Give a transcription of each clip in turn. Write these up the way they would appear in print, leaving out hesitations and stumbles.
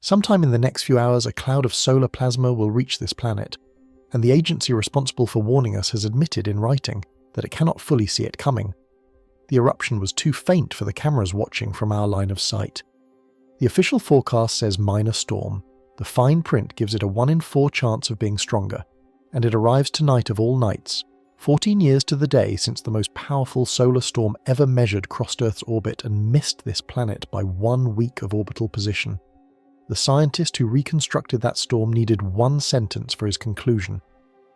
Sometime in the next few hours, a cloud of solar plasma will reach this planet, and the agency responsible for warning us has admitted in writing that it cannot fully see it coming. The eruption was too faint for the cameras watching from our line of sight. The official forecast says minor storm. The fine print gives it a 1 in 4 chance of being stronger, and it arrives tonight of all nights, 14 years to the day since the most powerful solar storm ever measured crossed Earth's orbit and missed this planet by 1 week of orbital position. The scientist who reconstructed that storm needed 1 sentence for his conclusion.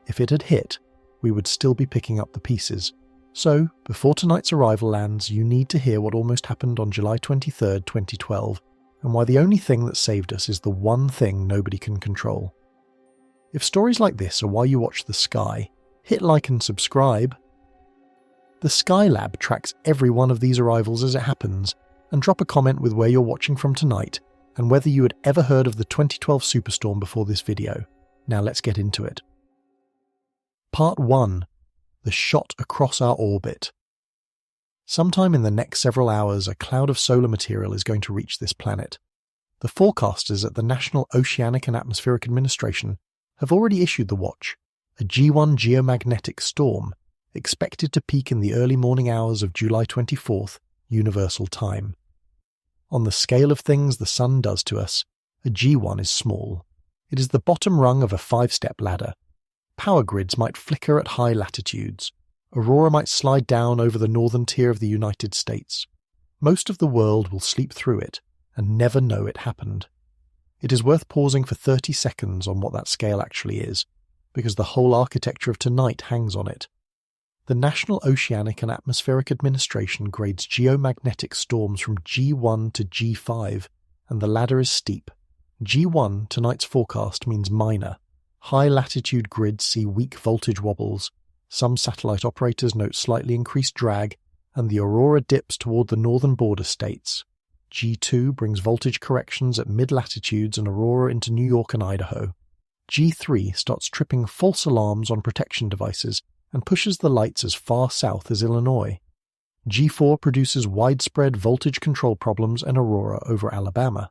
If it had hit, we would still be picking up the pieces. So, before tonight's arrival lands, you need to hear what almost happened on July 23, 2012, and why the only thing that saved us is the one thing nobody can control. If stories like this are why you watch The Sky, hit like and subscribe. The Sky Lab tracks every one of these arrivals as it happens, and drop a comment with where you're watching from tonight, and whether you had ever heard of the 2012 Superstorm before this video. Now let's get into it. Part 1. The shot across our orbit. Sometime in the next several hours, a cloud of solar material is going to reach this planet. The forecasters at the National Oceanic and Atmospheric Administration have already issued the watch, a G1 geomagnetic storm, expected to peak in the early morning hours of July 24th, Universal Time. On the scale of things the Sun does to us, a G1 is small. It is the bottom rung of a 5-step ladder. Power grids might flicker at high latitudes. Aurora might slide down over the northern tier of the United States. Most of the world will sleep through it and never know it happened. It is worth pausing for 30 seconds on what that scale actually is, because the whole architecture of tonight hangs on it. The National Oceanic and Atmospheric Administration grades geomagnetic storms from G1 to G5, and the ladder is steep. G1, tonight's forecast, means minor. High-latitude grids see weak voltage wobbles. Some satellite operators note slightly increased drag, and the aurora dips toward the northern border states. G2 brings voltage corrections at mid-latitudes and aurora into New York and Idaho. G3 starts tripping false alarms on protection devices and pushes the lights as far south as Illinois. G4 produces widespread voltage control problems and aurora over Alabama.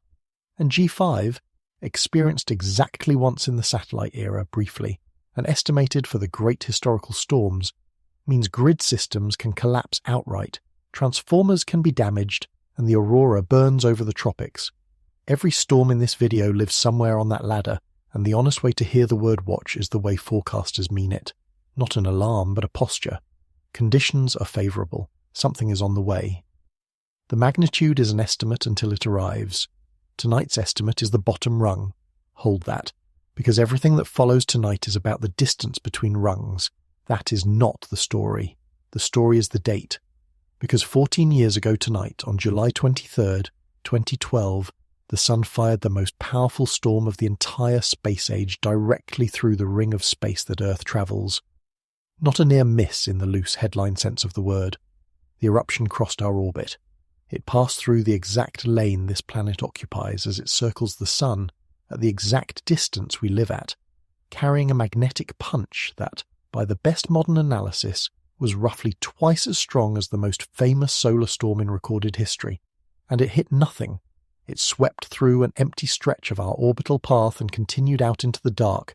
And G5, experienced exactly once in the satellite era briefly, and estimated for the great historical storms, means grid systems can collapse outright, transformers can be damaged, and the aurora burns over the tropics. Every storm in this video lives somewhere on that ladder, and the honest way to hear the word watch is the way forecasters mean it. Not an alarm, but a posture. Conditions are favourable. Something is on the way. The magnitude is an estimate until it arrives. Tonight's estimate is the bottom rung. Hold that, because everything that follows tonight is about the distance between rungs. That is not the story. The story is the date. Because 14 years ago tonight, on July 23rd, 2012, the Sun fired the most powerful storm of the entire space age directly through the ring of space that Earth travels. Not a near miss in the loose headline sense of the word. The eruption crossed our orbit. It passed through the exact lane this planet occupies as it circles the Sun at the exact distance we live at, carrying a magnetic punch that, by the best modern analysis, was roughly twice as strong as the most famous solar storm in recorded history. And it hit nothing. It swept through an empty stretch of our orbital path and continued out into the dark,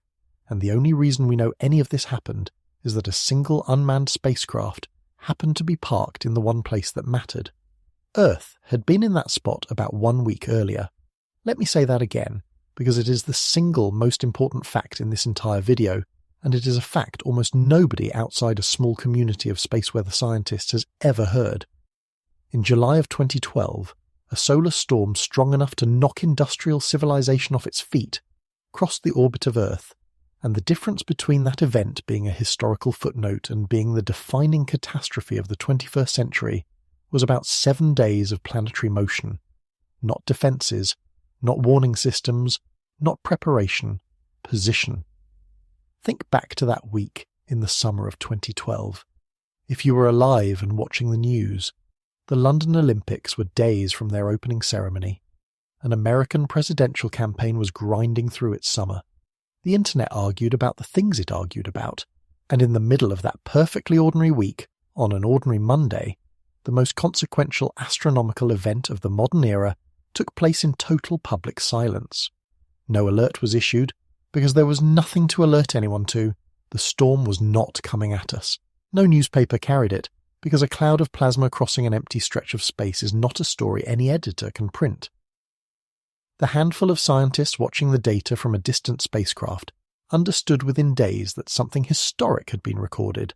and the only reason we know any of this happened is that a single unmanned spacecraft happened to be parked in the one place that mattered. Earth had been in that spot about 1 week earlier. Let me say that again, because it is the single most important fact in this entire video, and it is a fact almost nobody outside a small community of space weather scientists has ever heard. In July of 2012, a solar storm strong enough to knock industrial civilization off its feet crossed the orbit of Earth, and the difference between that event being a historical footnote and being the defining catastrophe of the 21st century was about 7 days of planetary motion. Not defences, not warning systems, not preparation, position. Think back to that week in the summer of 2012. If you were alive and watching the news, the London Olympics were days from their opening ceremony. An American presidential campaign was grinding through its summer. The internet argued about the things it argued about, and in the middle of that perfectly ordinary week, on an ordinary Monday, the most consequential astronomical event of the modern era took place in total public silence. No alert was issued, because there was nothing to alert anyone to. The storm was not coming at us. No newspaper carried it, because a cloud of plasma crossing an empty stretch of space is not a story any editor can print. The handful of scientists watching the data from a distant spacecraft understood within days that something historic had been recorded.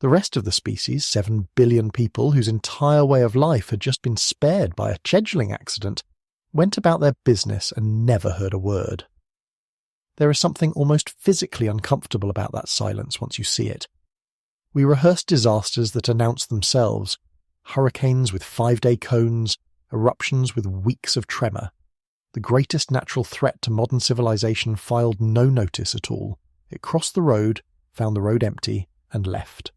The rest of the species, 7 billion people whose entire way of life had just been spared by a scheduling accident, went about their business and never heard a word. There is something almost physically uncomfortable about that silence once you see it. We rehearse disasters that announce themselves: hurricanes with 5-day cones, eruptions with weeks of tremor. The greatest natural threat to modern civilization filed no notice at all. It crossed the road, found the road empty, and left.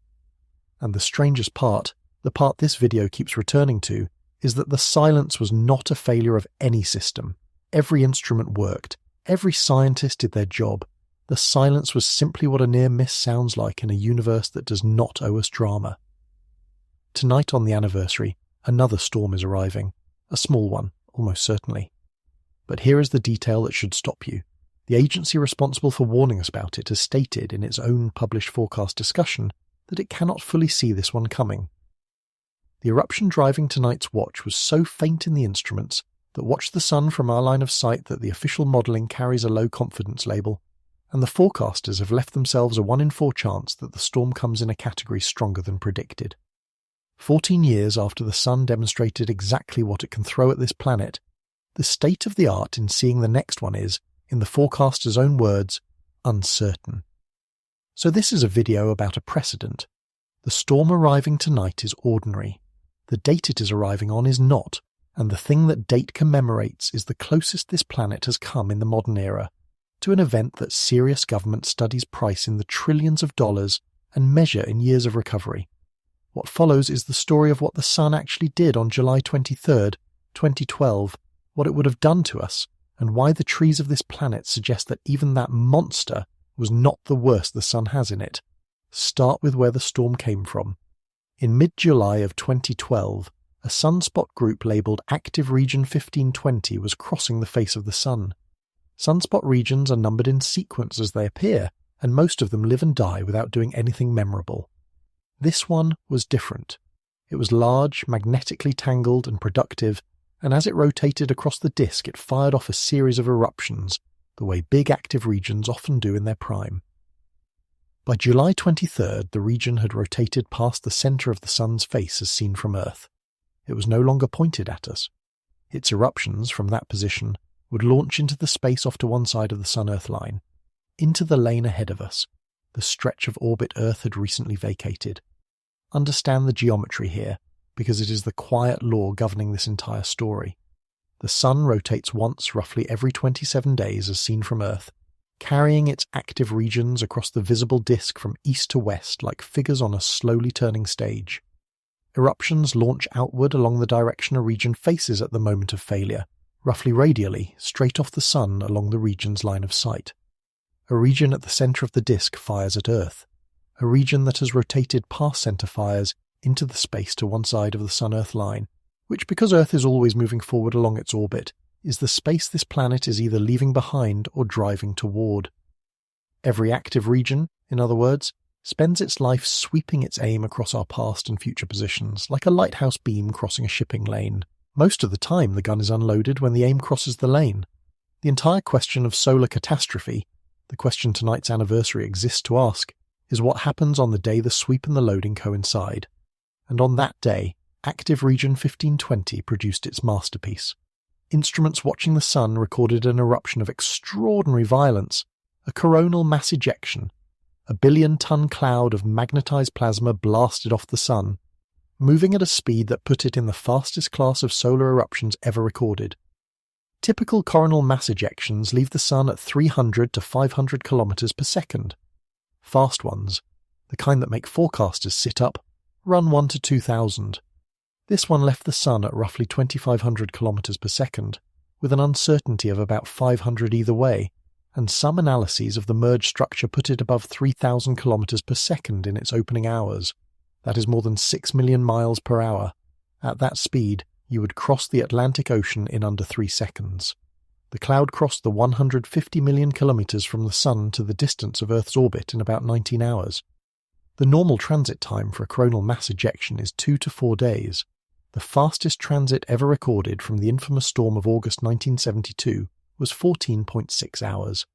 And the strangest part, the part this video keeps returning to, is that the silence was not a failure of any system. Every instrument worked. Every scientist did their job. The silence was simply what a near miss sounds like in a universe that does not owe us drama. Tonight on the anniversary, another storm is arriving. A small one, almost certainly. But here is the detail that should stop you. The agency responsible for warning us about it has stated in its own published forecast discussion that it cannot fully see this one coming. The eruption driving tonight's watch was so faint in the instruments that watch the sun from our line of sight that the official modelling carries a low confidence label, and the forecasters have left themselves a 1 in 4 chance that the storm comes in a category stronger than predicted. 14 years after the sun demonstrated exactly what it can throw at this planet, the state of the art in seeing the next one is, in the forecaster's own words, uncertain. So this is a video about a precedent. The storm arriving tonight is ordinary. The date it is arriving on is not, and the thing that date commemorates is the closest this planet has come in the modern era to an event that serious government studies price in the trillions of dollars and measure in years of recovery. What follows is the story of what the sun actually did on July 23rd, 2012, what it would have done to us, and why the trees of this planet suggest that even that monster was not the worst the sun has in it. Start with where the storm came from. In mid-July of 2012, a sunspot group labelled Active Region 1520 was crossing the face of the sun. Sunspot regions are numbered in sequence as they appear, and most of them live and die without doing anything memorable. This one was different. It was large, magnetically tangled and productive, and as it rotated across the disk it fired off a series of eruptions, the way big active regions often do in their prime. By July 23rd, the region had rotated past the centre of the sun's face as seen from Earth. It was no longer pointed at us. Its eruptions, from that position, would launch into the space off to one side of the Sun-Earth line, into the lane ahead of us, the stretch of orbit Earth had recently vacated. Understand the geometry here, because it is the quiet law governing this entire story. The Sun rotates once roughly every 27 days as seen from Earth, carrying its active regions across the visible disk from east to west like figures on a slowly turning stage. Eruptions launch outward along the direction a region faces at the moment of failure, roughly radially, straight off the Sun along the region's line of sight. A region at the centre of the disk fires at Earth. A region that has rotated past centre fires into the space to one side of the Sun-Earth line, which, because Earth is always moving forward along its orbit, is the space this planet is either leaving behind or driving toward. Every active region, in other words, spends its life sweeping its aim across our past and future positions, like a lighthouse beam crossing a shipping lane. Most of the time the gun is unloaded when the aim crosses the lane. The entire question of solar catastrophe, the question tonight's anniversary exists to ask, is what happens on the day the sweep and the loading coincide. And on that day, Active Region 1520 produced its masterpiece. Instruments watching the Sun recorded an eruption of extraordinary violence, a coronal mass ejection. A billion-ton cloud of magnetized plasma blasted off the Sun, moving at a speed that put it in the fastest class of solar eruptions ever recorded. Typical coronal mass ejections leave the Sun at 300 to 500 kilometers per second. Fast ones, the kind that make forecasters sit up, run 1 to 2,000. This one left the Sun at roughly 2,500 kilometers per second, with an uncertainty of about 500 either way, and some analyses of the merged structure put it above 3,000 kilometers per second in its opening hours. That is more than 6 million miles per hour. At that speed, you would cross the Atlantic Ocean in under 3 seconds. The cloud crossed the 150 million kilometers from the Sun to the distance of Earth's orbit in about 19 hours. The normal transit time for a coronal mass ejection is 2 to 4 days. The fastest transit ever recorded from the infamous storm of August 1972 was 14.6 hours.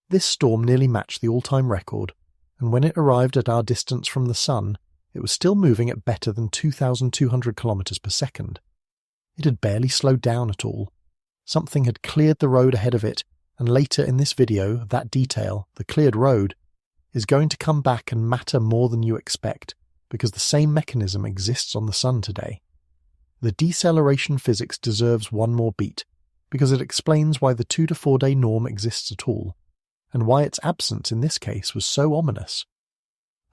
This storm nearly matched the all-time record, and when it arrived at our distance from the Sun, it was still moving at better than 2,200 kilometers per second. It had barely slowed down at all. Something had cleared the road ahead of it, and later in this video, that detail, the cleared road, is going to come back and matter more than you expect, because the same mechanism exists on the Sun today. The deceleration physics deserves one more beat, because it explains why the 2 to 4 day norm exists at all, and why its absence in this case was so ominous.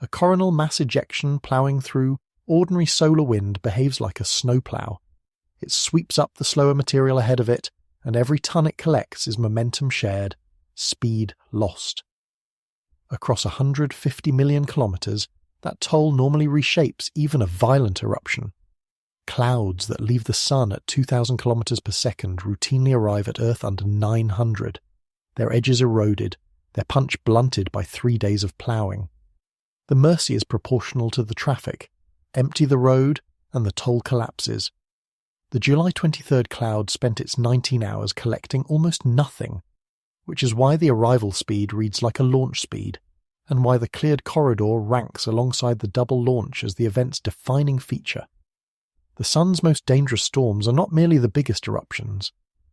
A coronal mass ejection ploughing through ordinary solar wind behaves like a snowplow. It sweeps up the slower material ahead of it, and every ton it collects is momentum shared, speed lost. Across 150 million kilometers, that toll normally reshapes even a violent eruption. Clouds that leave the Sun at 2,000 kilometers per second routinely arrive at Earth under 900. Their edges eroded, their punch blunted by 3 days of ploughing. The mercy is proportional to the traffic. Empty the road, and the toll collapses. The July 23rd cloud spent its 19 hours collecting almost nothing, which is why the arrival speed reads like a launch speed, and why the cleared corridor ranks alongside the double launch as the event's defining feature. The Sun's most dangerous storms are not merely the biggest eruptions,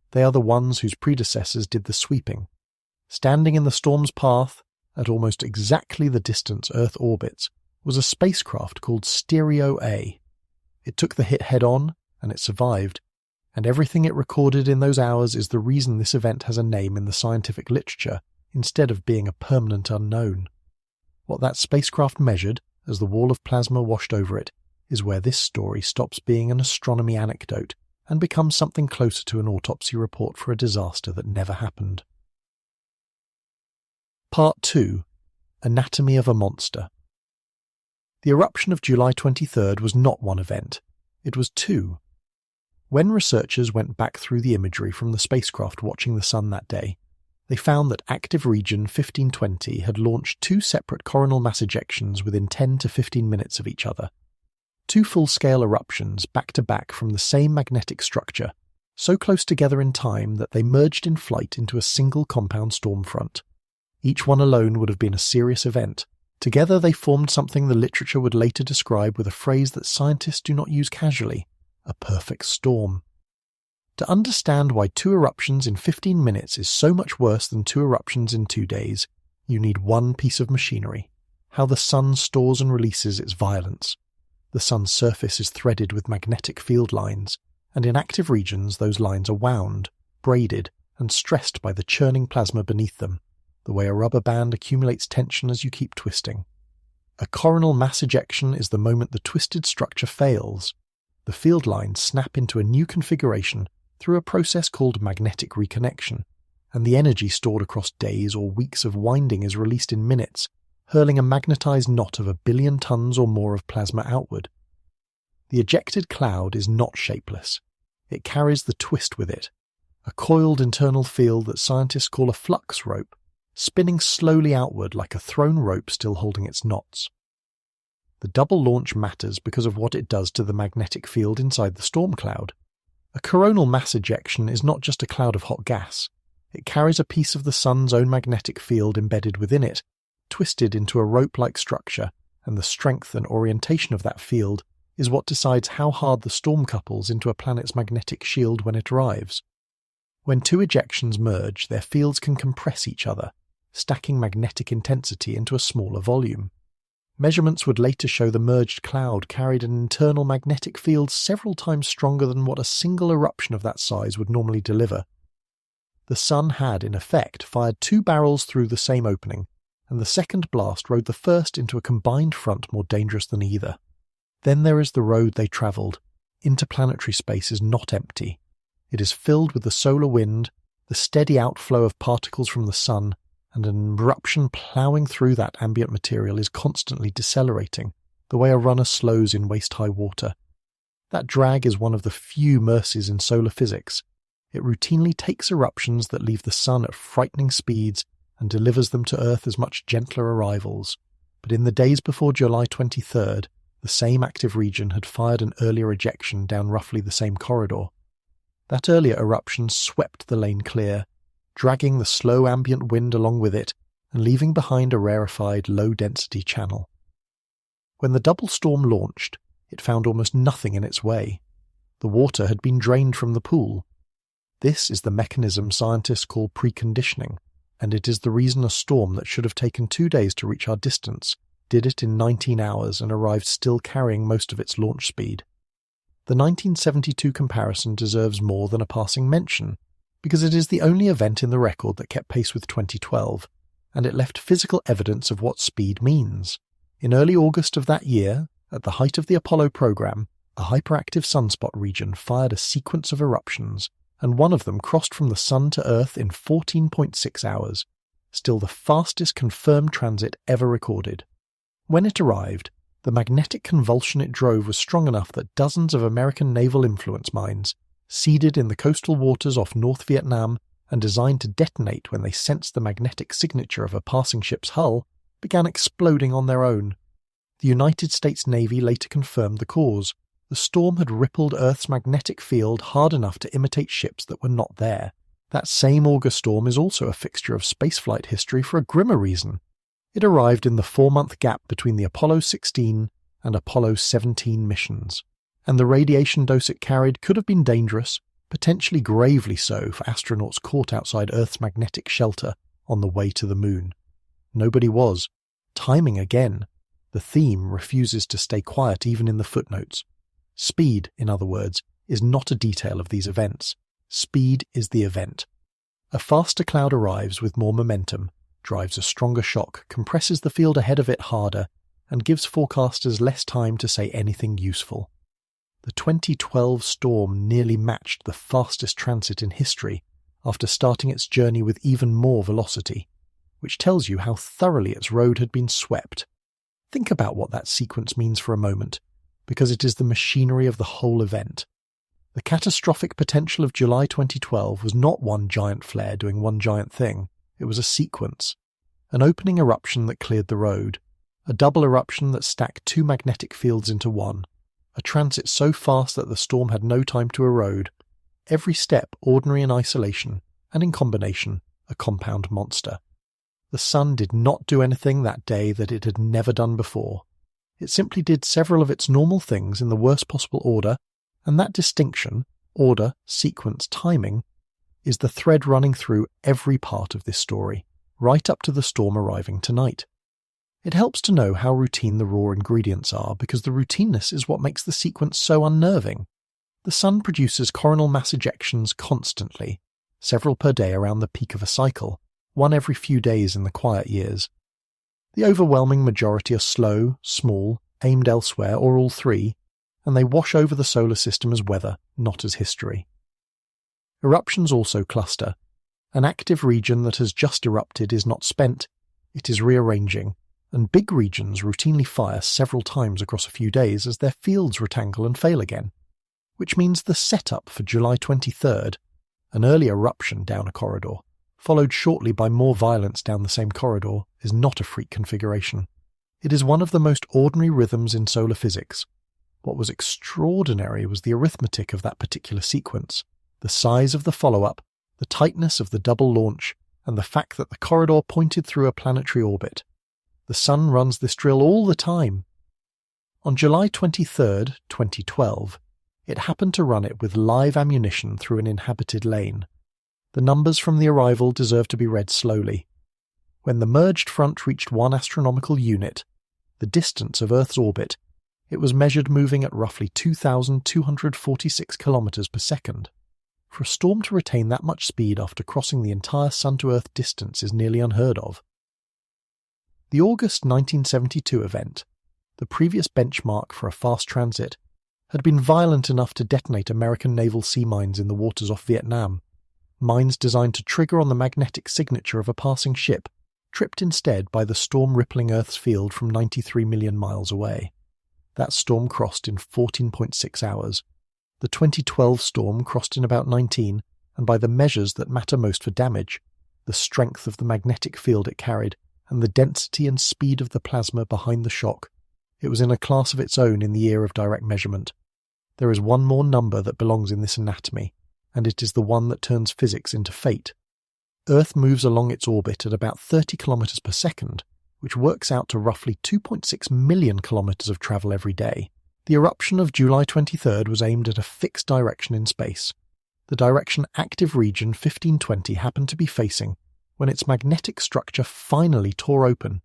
they are the ones whose predecessors did the sweeping. Standing in the storm's path, at almost exactly the distance Earth orbits, was a spacecraft called Stereo A. It took the hit head-on, and it survived, and everything it recorded in those hours is the reason this event has a name in the scientific literature instead of being a permanent unknown. What that spacecraft measured, as the wall of plasma washed over it, is where this story stops being an astronomy anecdote and becomes something closer to an autopsy report for a disaster that never happened. Part 2. Anatomy of a Monster. The eruption of July 23rd was not one event, it was two. When researchers went back through the imagery from the spacecraft watching the Sun that day, they found that active region 1520 had launched 2 separate coronal mass ejections within 10 to 15 minutes of each other. 2 full-scale eruptions back-to-back from the same magnetic structure, so close together in time that they merged in flight into a single compound storm front. Each one alone would have been a serious event. Together they formed something the literature would later describe with a phrase that scientists do not use casually: a perfect storm. To understand why 2 eruptions in 15 minutes is so much worse than 2 eruptions in 2 days, you need one piece of machinery: how the Sun stores and releases its violence. The Sun's surface is threaded with magnetic field lines, and in active regions those lines are wound, braided, and stressed by the churning plasma beneath them, the way a rubber band accumulates tension as you keep twisting. A coronal mass ejection is the moment the twisted structure fails. The field lines snap into a new configuration through a process called magnetic reconnection, and the energy stored across days or weeks of winding is released in minutes, hurling a magnetized knot of 1 billion tons or more of plasma outward. The ejected cloud is not shapeless. It carries the twist with it, a coiled internal field that scientists call a flux rope, spinning slowly outward like a thrown rope still holding its knots. The double launch matters because of what it does to the magnetic field inside the storm cloud. A coronal mass ejection is not just a cloud of hot gas. It carries a piece of the Sun's own magnetic field embedded within it, twisted into a rope-like structure, and the strength and orientation of that field is what decides how hard the storm couples into a planet's magnetic shield when it arrives. When 2 ejections merge, their fields can compress each other, stacking magnetic intensity into a smaller volume. Measurements would later show the merged cloud carried an internal magnetic field several times stronger than what a single eruption of that size would normally deliver. The Sun had, in effect, fired 2 barrels through the same opening, and the second blast rode the first into a combined front more dangerous than either. Then there is the road they travelled. Interplanetary space is not empty. It is filled with the solar wind, the steady outflow of particles from the Sun, and an eruption ploughing through that ambient material is constantly decelerating, the way a runner slows in waist-high water. That drag is one of the few mercies in solar physics. It routinely takes eruptions that leave the Sun at frightening speeds and delivers them to Earth as much gentler arrivals. But in the days before July 23rd, the same active region had fired an earlier ejection down roughly the same corridor. That earlier eruption swept the lane clear, dragging the slow ambient wind along with it and leaving behind a rarefied, low-density channel. When the double storm launched, it found almost nothing in its way. The water had been drained from the pool. This is the mechanism scientists call preconditioning, and it is the reason a storm that should have taken 2 days to reach our distance did it in 19 hours and arrived still carrying most of its launch speed. The 1972 comparison deserves more than a passing mention, because it is the only event in the record that kept pace with 2012, and it left physical evidence of what speed means. In early August of that year, at the height of the Apollo program, a hyperactive sunspot region fired a sequence of eruptions, and one of them crossed from the Sun to Earth in 14.6 hours, still the fastest confirmed transit ever recorded. When it arrived, the magnetic convulsion it drove was strong enough that dozens of American naval influence mines, seeded in the coastal waters off North Vietnam and designed to detonate when they sensed the magnetic signature of a passing ship's hull, began exploding on their own. The United States Navy later confirmed the cause. The storm had rippled Earth's magnetic field hard enough to imitate ships that were not there. That same August storm is also a fixture of spaceflight history for a grimmer reason. It arrived in the 4-month gap between the Apollo 16 and Apollo 17 missions, and the radiation dose it carried could have been dangerous, potentially gravely so for astronauts caught outside Earth's magnetic shelter on the way to the Moon. Nobody was. Timing again. The theme refuses to stay quiet even in the footnotes. Speed, in other words, is not a detail of these events. Speed is the event. A faster cloud arrives with more momentum, drives a stronger shock, compresses the field ahead of it harder, and gives forecasters less time to say anything useful. The 2012 storm nearly matched the fastest transit in history after starting its journey with even more velocity, which tells you how thoroughly its road had been swept. Think about what that sequence means for a moment, because it is the machinery of the whole event. The catastrophic potential of July 2012 was not one giant flare doing one giant thing. It was a sequence. An opening eruption that cleared the road, a double eruption that stacked 2 magnetic fields into one, a transit so fast that the storm had no time to erode, every step ordinary in isolation, and in combination, a compound monster. The Sun did not do anything that day that it had never done before. It simply did several of its normal things in the worst possible order, and that distinction, order, sequence, timing, is the thread running through every part of this story, right up to the storm arriving tonight. It helps to know how routine the raw ingredients are, because the routineness is what makes the sequence so unnerving. The Sun produces coronal mass ejections constantly, several per day around the peak of a cycle, one every few days in the quiet years. The overwhelming majority are slow, small, aimed elsewhere, or all three, and they wash over the solar system as weather, not as history. Eruptions also cluster. An active region that has just erupted is not spent, it is rearranging, and big regions routinely fire several times across a few days as their fields retangle and fail again, which means the setup for July 23rd, an early eruption down a corridor, followed shortly by more violence down the same corridor, is not a freak configuration. It is one of the most ordinary rhythms in solar physics. What was extraordinary was the arithmetic of that particular sequence, the size of the follow-up, the tightness of the double launch, and the fact that the corridor pointed through a planetary orbit. The Sun runs this drill all the time. On July 23, 2012, it happened to run it with live ammunition through an inhabited lane. The numbers from the arrival deserve to be read slowly. When the merged front reached 1 astronomical unit, the distance of Earth's orbit, it was measured moving at roughly 2,246 kilometers per second. For a storm to retain that much speed after crossing the entire Sun-to-Earth distance is nearly unheard of. The August 1972 event, the previous benchmark for a fast transit, had been violent enough to detonate American naval sea mines in the waters off Vietnam, mines designed to trigger on the magnetic signature of a passing ship, tripped instead by the storm rippling Earth's field from 93 million miles away. That storm crossed in 14.6 hours. The 2012 storm crossed in about 19, and by the measures that matter most for damage, the strength of the magnetic field it carried, and the density and speed of the plasma behind the shock, it was in a class of its own in the year of direct measurement. There is one more number that belongs in this anatomy, and it is the one that turns physics into fate. Earth moves along its orbit at about 30 kilometers per second, which works out to roughly 2.6 million kilometers of travel every day. The eruption of July 23rd was aimed at a fixed direction in space. The direction active region 1520 happened to be facing when its magnetic structure finally tore open.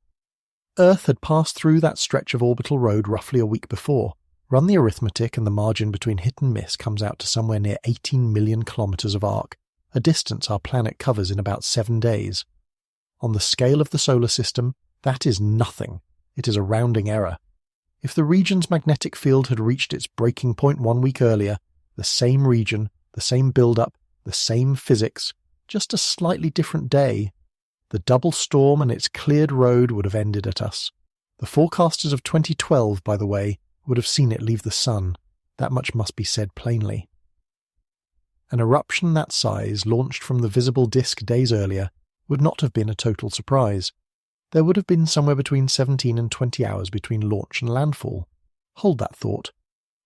Earth had passed through that stretch of orbital road roughly a week before. Run the arithmetic and the margin between hit and miss comes out to somewhere near 18 million kilometers of arc, a distance our planet covers in about 7 days. On the scale of the solar system, that is nothing. It is a rounding error. If the region's magnetic field had reached its breaking point 1 week earlier, the same region, the same build-up, the same physics, just a slightly different day, the double storm and its cleared road would have ended at us. The forecasters of 2012, by the way, would have seen it leave the sun. That much must be said plainly. An eruption that size, launched from the visible disk days earlier, would not have been a total surprise. There would have been somewhere between 17 and 20 hours between launch and landfall. Hold that thought.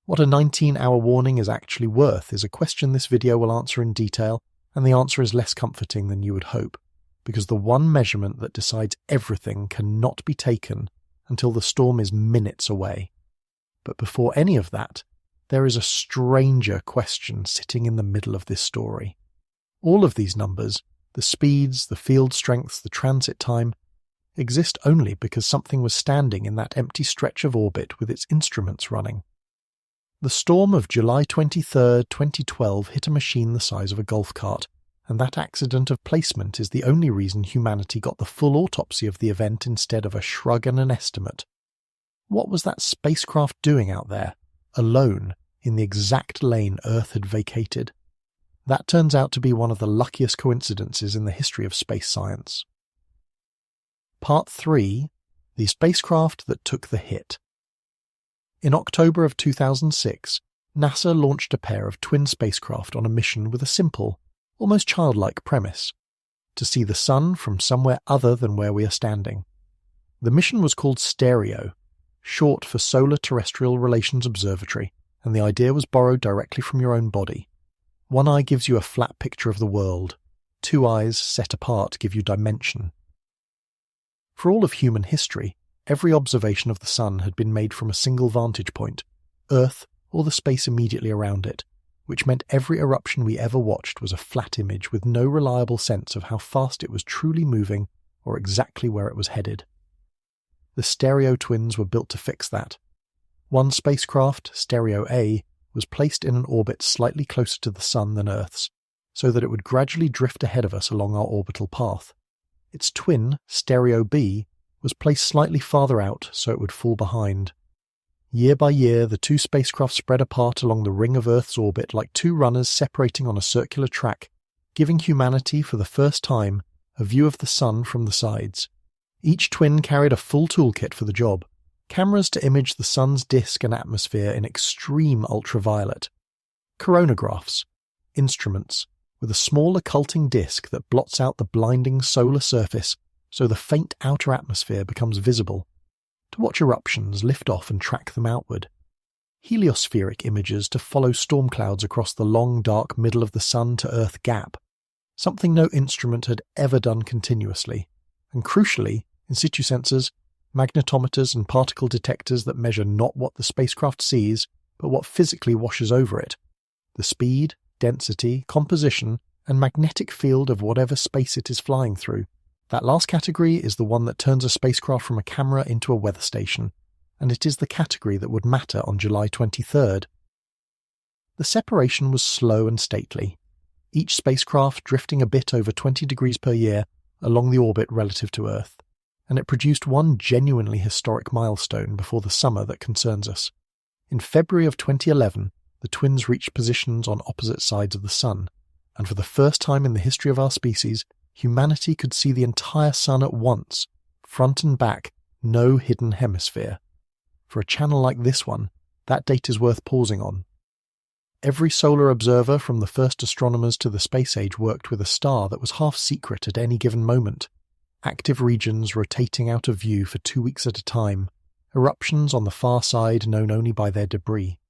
What a 19-hour warning is actually worth is a question this video will answer in detail, and the answer is less comforting than you would hope, because the one measurement that decides everything cannot be taken until the storm is minutes away. But before any of that, there is a stranger question sitting in the middle of this story. All of these numbers, the speeds, the field strengths, the transit time, exist only because something was standing in that empty stretch of orbit with its instruments running. The storm of July 23, 2012 hit a machine the size of a golf cart, and that accident of placement is the only reason humanity got the full autopsy of the event instead of a shrug and an estimate. What was that spacecraft doing out there, alone, in the exact lane Earth had vacated? That turns out to be one of the luckiest coincidences in the history of space science. Part 3. The spacecraft that took the hit. In October of 2006, NASA launched a pair of twin spacecraft on a mission with a simple, almost childlike premise: to see the Sun from somewhere other than where we are standing. The mission was called STEREO, short for Solar Terrestrial Relations Observatory, and the idea was borrowed directly from your own body. One eye gives you a flat picture of the world. 2 eyes, set apart, give you dimension. For all of human history, every observation of the Sun had been made from a single vantage point, Earth or the space immediately around it, which meant every eruption we ever watched was a flat image with no reliable sense of how fast it was truly moving or exactly where it was headed. The STEREO twins were built to fix that. One spacecraft, STEREO A, was placed in an orbit slightly closer to the Sun than Earth's, so that it would gradually drift ahead of us along our orbital path. Its twin, STEREO B, was placed slightly farther out so it would fall behind. Year by year, the 2 spacecraft spread apart along the ring of Earth's orbit like 2 runners separating on a circular track, giving humanity for the first time a view of the Sun from the sides. Each twin carried a full toolkit for the job: cameras to image the Sun's disk and atmosphere in extreme ultraviolet, coronagraphs, instruments with a small occulting disk that blots out the blinding solar surface so the faint outer atmosphere becomes visible, to watch eruptions lift off and track them outward, heliospheric images to follow storm clouds across the long dark middle of the Sun to Earth gap, something no instrument had ever done continuously, and crucially, in situ sensors, magnetometers and particle detectors that measure not what the spacecraft sees, but what physically washes over it: the speed, density, composition, and magnetic field of whatever space it is flying through. That last category is the one that turns a spacecraft from a camera into a weather station, and it is the category that would matter on July 23rd. The separation was slow and stately, each spacecraft drifting a bit over 20 degrees per year along the orbit relative to Earth, and it produced one genuinely historic milestone before the summer that concerns us. In February of 2011, the twins reached positions on opposite sides of the Sun, and for the first time in the history of our species, humanity could see the entire Sun at once, front and back, no hidden hemisphere. For a channel like this one, that date is worth pausing on. Every solar observer from the first astronomers to the space age worked with a star that was half secret at any given moment. Active regions rotating out of view for 2 weeks at a time, eruptions on the far side known only by their debris.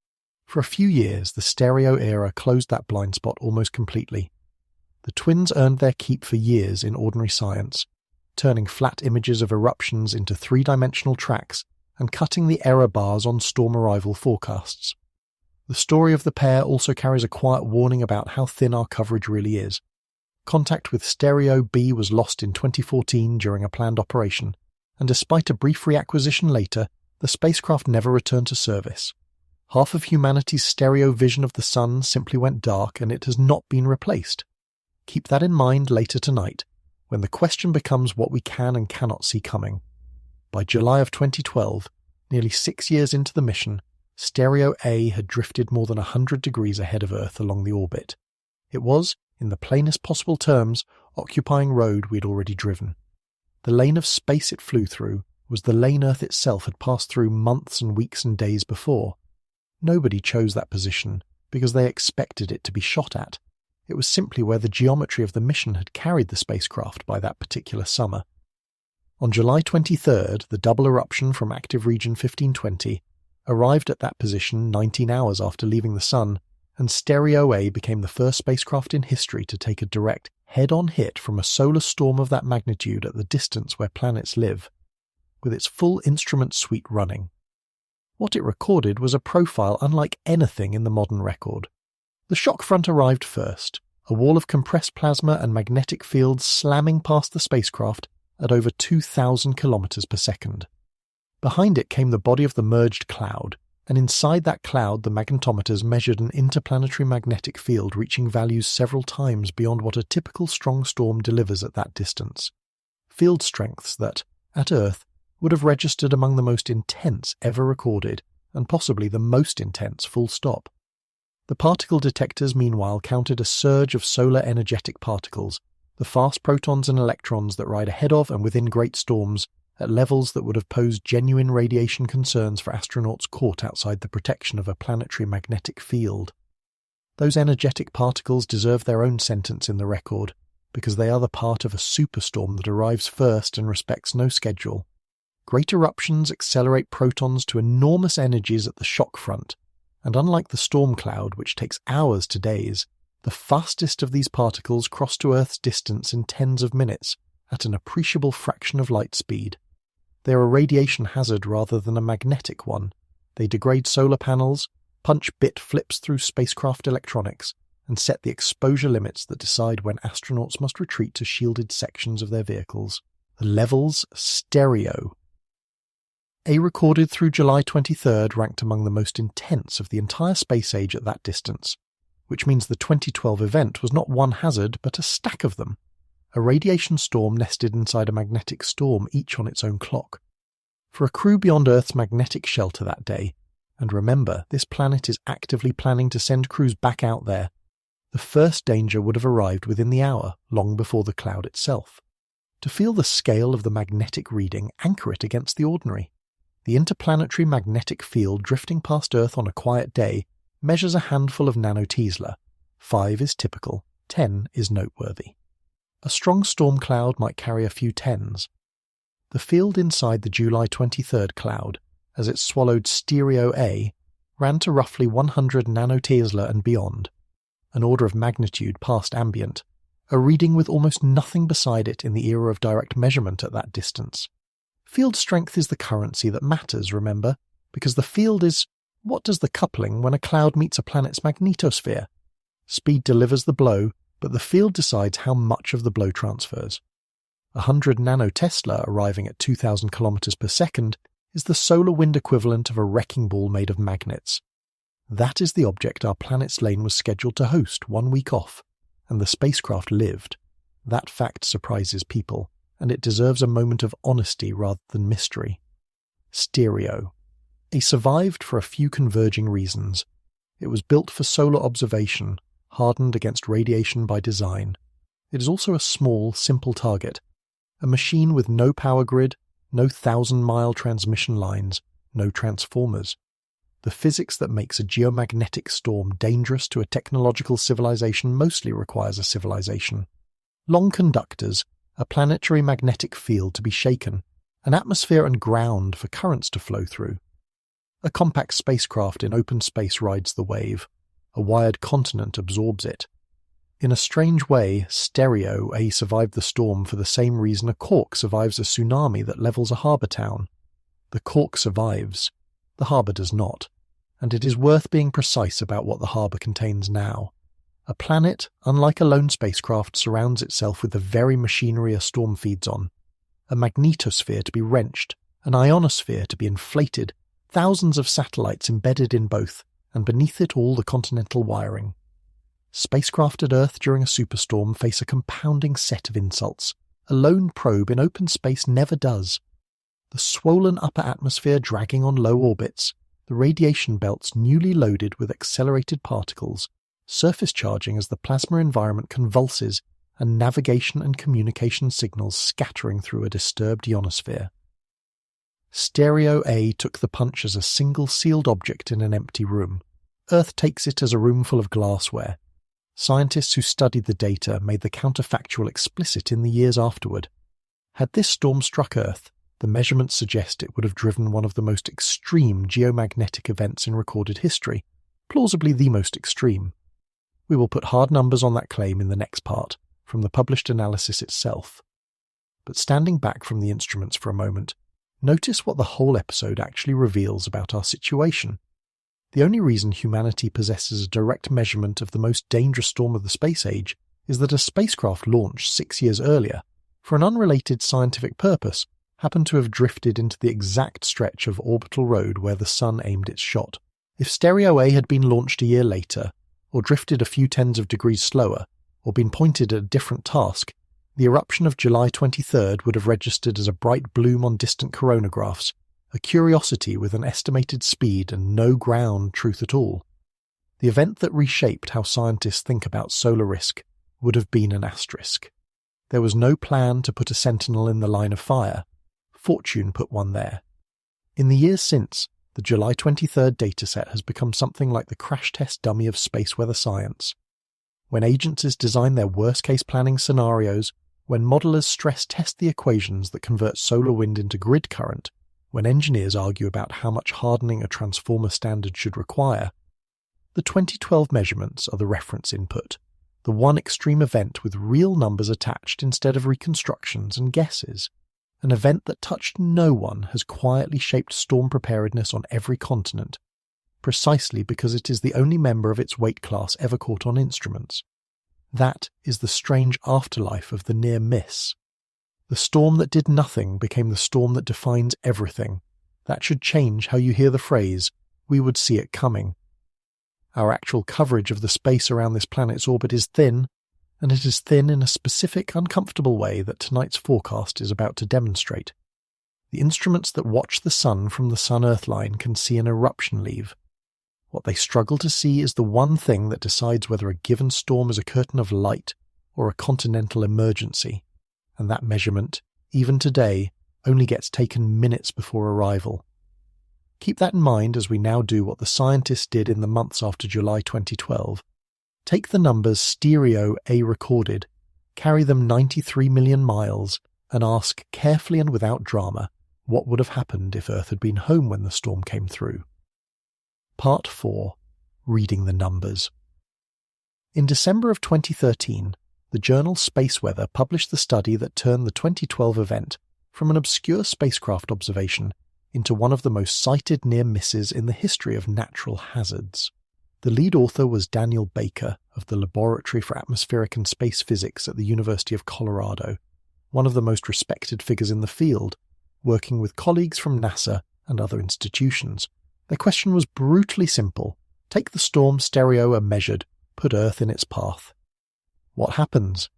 For a few years, the stereo era closed that blind spot almost completely. The twins earned their keep for years in ordinary science, turning flat images of eruptions into three-dimensional tracks and cutting the error bars on storm arrival forecasts. The story of the pair also carries a quiet warning about how thin our coverage really is. Contact with Stereo B was lost in 2014 during a planned operation, and despite a brief reacquisition later, the spacecraft never returned to service. Half of humanity's stereo vision of the sun simply went dark, and it has not been replaced. Keep that in mind later tonight, when the question becomes what we can and cannot see coming. By July of 2012, nearly 6 years into the mission, Stereo A had drifted more than 100 degrees ahead of Earth along the orbit. It was, in the plainest possible terms, occupying road we had already driven. The lane of space it flew through was the lane Earth itself had passed through months and weeks and days before. Nobody chose that position because they expected it to be shot at. It was simply where the geometry of the mission had carried the spacecraft by that particular summer. On July 23rd, the double eruption from active region 1520 arrived at that position 19 hours after leaving the Sun, and Stereo A became the first spacecraft in history to take a direct, head-on hit from a solar storm of that magnitude at the distance where planets live, with its full instrument suite running. What it recorded was a profile unlike anything in the modern record. The shock front arrived first, a wall of compressed plasma and magnetic fields slamming past the spacecraft at over 2,000 kilometers per second. Behind it came the body of the merged cloud, and inside that cloud the magnetometers measured an interplanetary magnetic field reaching values several times beyond what a typical strong storm delivers at that distance. Field strengths that, at Earth, would have registered among the most intense ever recorded, and possibly the most intense full stop. The particle detectors meanwhile counted a surge of solar energetic particles, the fast protons and electrons that ride ahead of and within great storms, at levels that would have posed genuine radiation concerns for astronauts caught outside the protection of a planetary magnetic field. Those energetic particles deserve their own sentence in the record, because they are the part of a superstorm that arrives first and respects no schedule. Great eruptions accelerate protons to enormous energies at the shock front, and unlike the storm cloud, which takes hours to days, the fastest of these particles cross to Earth's distance in tens of minutes, at an appreciable fraction of light speed. They are a radiation hazard rather than a magnetic one. They degrade solar panels, punch bit flips through spacecraft electronics, and set the exposure limits that decide when astronauts must retreat to shielded sections of their vehicles. The levels stereo. A recorded through July 23rd ranked among the most intense of the entire space age at that distance, which means the 2012 event was not one hazard but a stack of them. A radiation storm nested inside a magnetic storm, each on its own clock. For a crew beyond Earth's magnetic shelter that day, and remember, this planet is actively planning to send crews back out there, the first danger would have arrived within the hour, long before the cloud itself. To feel the scale of the magnetic reading, anchor it against the ordinary. The interplanetary magnetic field drifting past Earth on a quiet day measures a handful of nanotesla. 5 is typical, 10 is noteworthy. A strong storm cloud might carry a few tens. The field inside the July 23rd cloud, as it swallowed Stereo A, ran to roughly 100 nanotesla and beyond, an order of magnitude past ambient, a reading with almost nothing beside it in the era of direct measurement at that distance. Field strength is the currency that matters, remember, because the field is what does the coupling when a cloud meets a planet's magnetosphere? Speed delivers the blow, but the field decides how much of the blow transfers. 100 nanotesla arriving at 2,000 kilometers per second is the solar wind equivalent of a wrecking ball made of magnets. That is the object our planet's lane was scheduled to host 1 week off, and the spacecraft lived. That fact surprises people, and it deserves a moment of honesty rather than mystery. Stereo. It survived for a few converging reasons. It was built for solar observation, hardened against radiation by design. It is also a small, simple target, a machine with no power grid, no 1,000-mile transmission lines, no transformers. The physics that makes a geomagnetic storm dangerous to a technological civilization mostly requires a civilization. Long conductors, a planetary magnetic field to be shaken, an atmosphere and ground for currents to flow through. A compact spacecraft in open space rides the wave. A wired continent absorbs it. In a strange way, Stereo A survived the storm for the same reason a cork survives a tsunami that levels a harbour town. The cork survives. The harbour does not. And it is worth being precise about what the harbour contains now. A planet, unlike a lone spacecraft, surrounds itself with the very machinery a storm feeds on. A magnetosphere to be wrenched, an ionosphere to be inflated, thousands of satellites embedded in both, and beneath it all the continental wiring. Spacecraft at Earth during a superstorm face a compounding set of insults. A lone probe in open space never does. The swollen upper atmosphere dragging on low orbits, the radiation belts newly loaded with accelerated particles, surface charging as the plasma environment convulses, and navigation and communication signals scattering through a disturbed ionosphere. Stereo A took the punch as a single sealed object in an empty room. Earth takes it as a room full of glassware. Scientists who studied the data made the counterfactual explicit in the years afterward. Had this storm struck Earth, the measurements suggest it would have driven one of the most extreme geomagnetic events in recorded history, plausibly the most extreme. We will put hard numbers on that claim in the next part, from the published analysis itself. But standing back from the instruments for a moment, notice what the whole episode actually reveals about our situation. The only reason humanity possesses a direct measurement of the most dangerous storm of the space age is that a spacecraft launched 6 years earlier, for an unrelated scientific purpose, happened to have drifted into the exact stretch of orbital road where the Sun aimed its shot. If Stereo A had been launched a year later, or drifted a few tens of degrees slower, or been pointed at a different task, the eruption of July 23rd would have registered as a bright bloom on distant coronagraphs, a curiosity with an estimated speed and no ground truth at all. The event that reshaped how scientists think about solar risk would have been an asterisk. There was no plan to put a sentinel in the line of fire. Fortune put one there. In the years since, the July 23rd dataset has become something like the crash test dummy of space weather science. When agencies design their worst-case planning scenarios, when modelers stress-test the equations that convert solar wind into grid current, when engineers argue about how much hardening a transformer standard should require, the 2012 measurements are the reference input, the one extreme event with real numbers attached instead of reconstructions and guesses. An event that touched no one has quietly shaped storm preparedness on every continent, precisely because it is the only member of its weight class ever caught on instruments. That is the strange afterlife of the near miss. The storm that did nothing became the storm that defines everything. That should change how you hear the phrase, "we would see it coming." Our actual coverage of the space around this planet's orbit is thin, and it is thin in a specific, uncomfortable way that tonight's forecast is about to demonstrate. The instruments that watch the Sun from the Sun-Earth line can see an eruption leave. What they struggle to see is the one thing that decides whether a given storm is a curtain of light or a continental emergency, and that measurement, even today, only gets taken minutes before arrival. Keep that in mind as we now do what the scientists did in the months after July 2012. Take the numbers Stereo A recorded, carry them 93 million miles, and ask carefully and without drama what would have happened if Earth had been home when the storm came through. Part 4. Reading the Numbers. In December of 2013, the journal Space Weather published the study that turned the 2012 event from an obscure spacecraft observation into one of the most cited near misses in the history of natural hazards. The lead author was Daniel Baker of the Laboratory for Atmospheric and Space Physics at the University of Colorado, one of the most respected figures in the field, working with colleagues from NASA and other institutions. Their question was brutally simple. Take the storm Stereo A measured, put Earth in its path. What happens?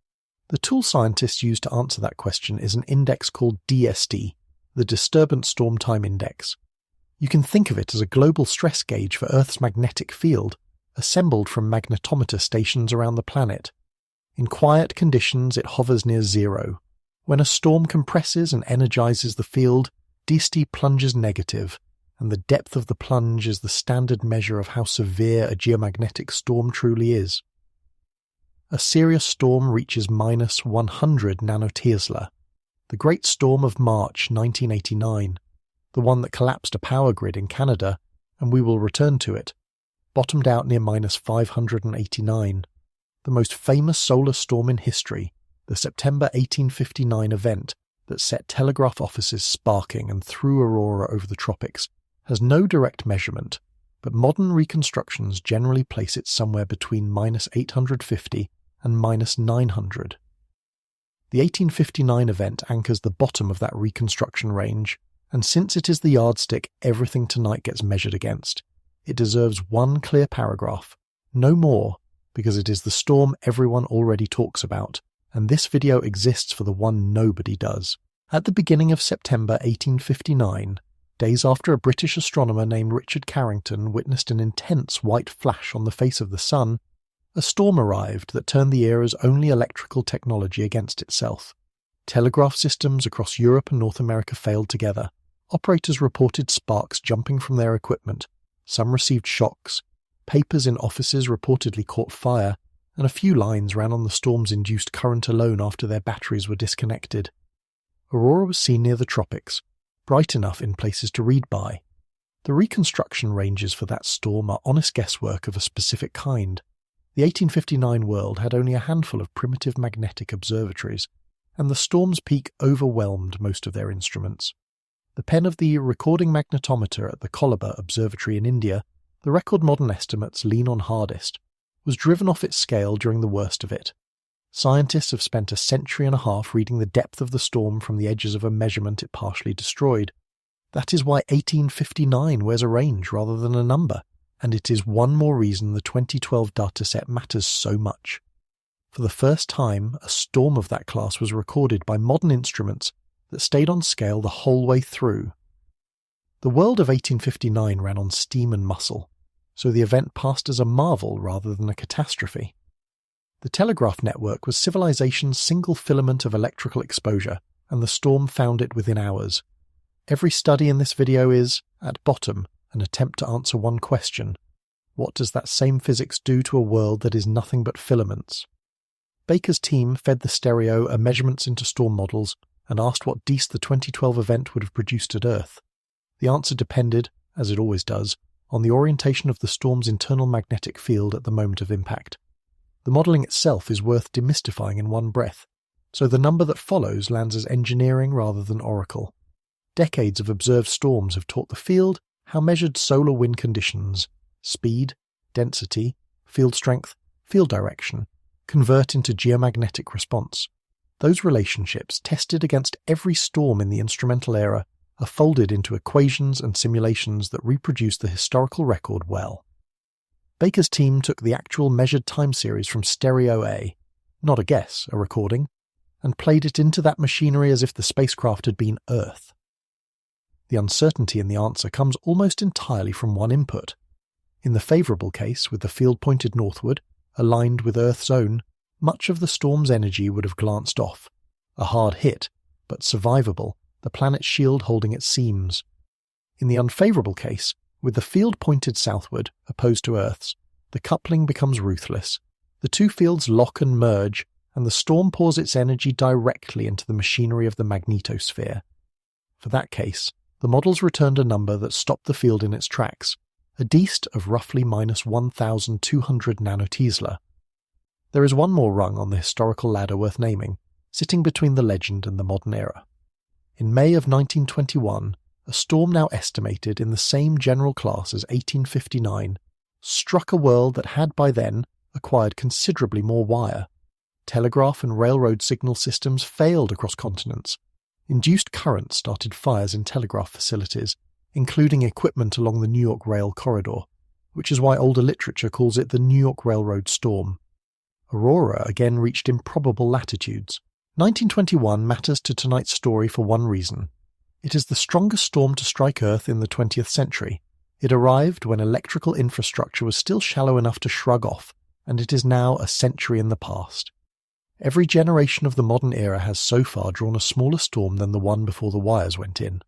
The tool scientists use to answer that question is an index called DST, the Disturbance Storm Time Index. You can think of it as a global stress gauge for Earth's magnetic field, assembled from magnetometer stations around the planet. In quiet conditions, it hovers near zero. When a storm compresses and energizes the field, DST plunges negative, and the depth of the plunge is the standard measure of how severe a geomagnetic storm truly is. A serious storm reaches minus 100 nanotesla. The Great Storm of March 1989, the one that collapsed a power grid in Canada, and we will return to it, bottomed out near minus 589. The most famous solar storm in history, the September 1859 event that set telegraph offices sparking and threw aurora over the tropics, has no direct measurement, but modern reconstructions generally place it somewhere between minus 850 and minus 900. The 1859 event anchors the bottom of that reconstruction range, and since it is the yardstick everything tonight gets measured against, it deserves one clear paragraph, no more, because it is the storm everyone already talks about, and this video exists for the one nobody does. At the beginning of September 1859, days after a British astronomer named Richard Carrington witnessed an intense white flash on the face of the sun, a storm arrived that turned the era's only electrical technology against itself. Telegraph systems across Europe and North America failed together. Operators reported sparks jumping from their equipment. Some received shocks. Papers in offices reportedly caught fire, and a few lines ran on the storm's induced current alone after their batteries were disconnected. Aurora was seen near the tropics, bright enough in places to read by. The reconstruction ranges for that storm are honest guesswork of a specific kind. The 1859 world had only a handful of primitive magnetic observatories, and the storm's peak overwhelmed most of their instruments. The pen of the recording magnetometer at the Colaba Observatory in India, the record modern estimates lean on hardest, was driven off its scale during the worst of it. Scientists have spent a century and a half reading the depth of the storm from the edges of a measurement it partially destroyed. That is why 1859 wears a range rather than a number, and it is one more reason the 2012 dataset matters so much. For the first time, a storm of that class was recorded by modern instruments that stayed on scale the whole way through. The world of 1859 ran on steam and muscle, so the event passed as a marvel rather than a catastrophe. The telegraph network was civilization's single filament of electrical exposure, and the storm found it within hours. Every study in this video is, at bottom, an attempt to answer one question: what does that same physics do to a world that is nothing but filaments? Baker's team fed the stereo measurements into storm models and asked what DC the 2012 event would have produced at Earth. The answer depended, as it always does, on the orientation of the storm's internal magnetic field at the moment of impact. The modelling itself is worth demystifying in one breath, so the number that follows lands as engineering rather than oracle. Decades of observed storms have taught the field how measured solar wind conditions, speed, density, field strength, field direction, convert into geomagnetic response. Those relationships, tested against every storm in the instrumental era, are folded into equations and simulations that reproduce the historical record well. Baker's team took the actual measured time series from stereo A, not a guess, a recording, and played it into that machinery as if the spacecraft had been Earth. The uncertainty in the answer comes almost entirely from one input. In the favourable case, with the field pointed northward, aligned with Earth's own, much of the storm's energy would have glanced off. A hard hit, but survivable, the planet's shield holding its seams. In the unfavourable case, with the field pointed southward, opposed to Earth's, the coupling becomes ruthless. The two fields lock and merge, and the storm pours its energy directly into the machinery of the magnetosphere. For that case, the models returned a number that stopped the field in its tracks, a DC of roughly minus 1,200 nanotesla. There is one more rung on the historical ladder worth naming, sitting between the legend and the modern era. In May of 1921, a storm now estimated in the same general class as 1859 struck a world that had by then acquired considerably more wire. Telegraph and railroad signal systems failed across continents. Induced current started fires in telegraph facilities, including equipment along the New York Rail corridor, which is why older literature calls it the New York Railroad Storm. Aurora again reached improbable latitudes. 1921 matters to tonight's story for one reason. It is the strongest storm to strike Earth in the 20th century. It arrived when electrical infrastructure was still shallow enough to shrug off, and it is now a century in the past. Every generation of the modern era has so far drawn a smaller storm than the one before the wires went in.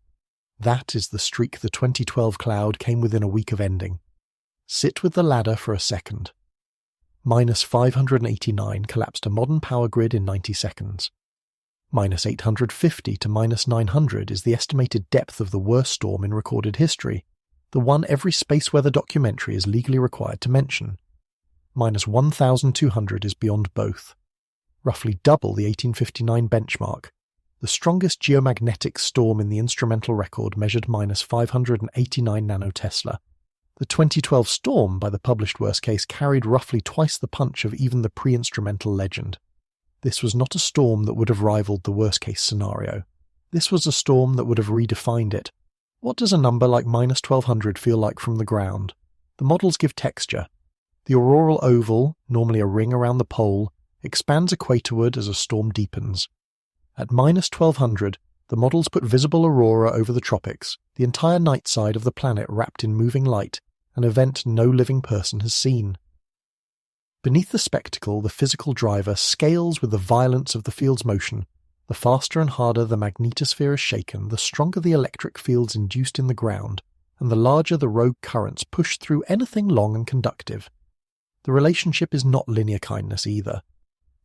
That is the streak the 2012 cloud came within a week of ending. Sit with the ladder for a second. Minus 589 collapsed a modern power grid in 90 seconds. Minus 850 to minus 900 is the estimated depth of the worst storm in recorded history, the one every space weather documentary is legally required to mention. Minus 1,200 is beyond both. Roughly double the 1859 benchmark. The strongest geomagnetic storm in the instrumental record measured minus 589 nanotesla. The 2012 storm, by the published worst case, carried roughly twice the punch of even the pre-instrumental legend. This was not a storm that would have rivaled the worst case scenario. This was a storm that would have redefined it. What does a number like minus 1200 feel like from the ground? The models give texture. The auroral oval, normally a ring around the pole, expands equatorward as a storm deepens. At minus 1200, the models put visible aurora over the tropics, the entire night side of the planet wrapped in moving light, an event no living person has seen. Beneath the spectacle, the physical driver scales with the violence of the field's motion. The faster and harder the magnetosphere is shaken, the stronger the electric fields induced in the ground, and the larger the rogue currents push through anything long and conductive. The relationship is not linear kindness either.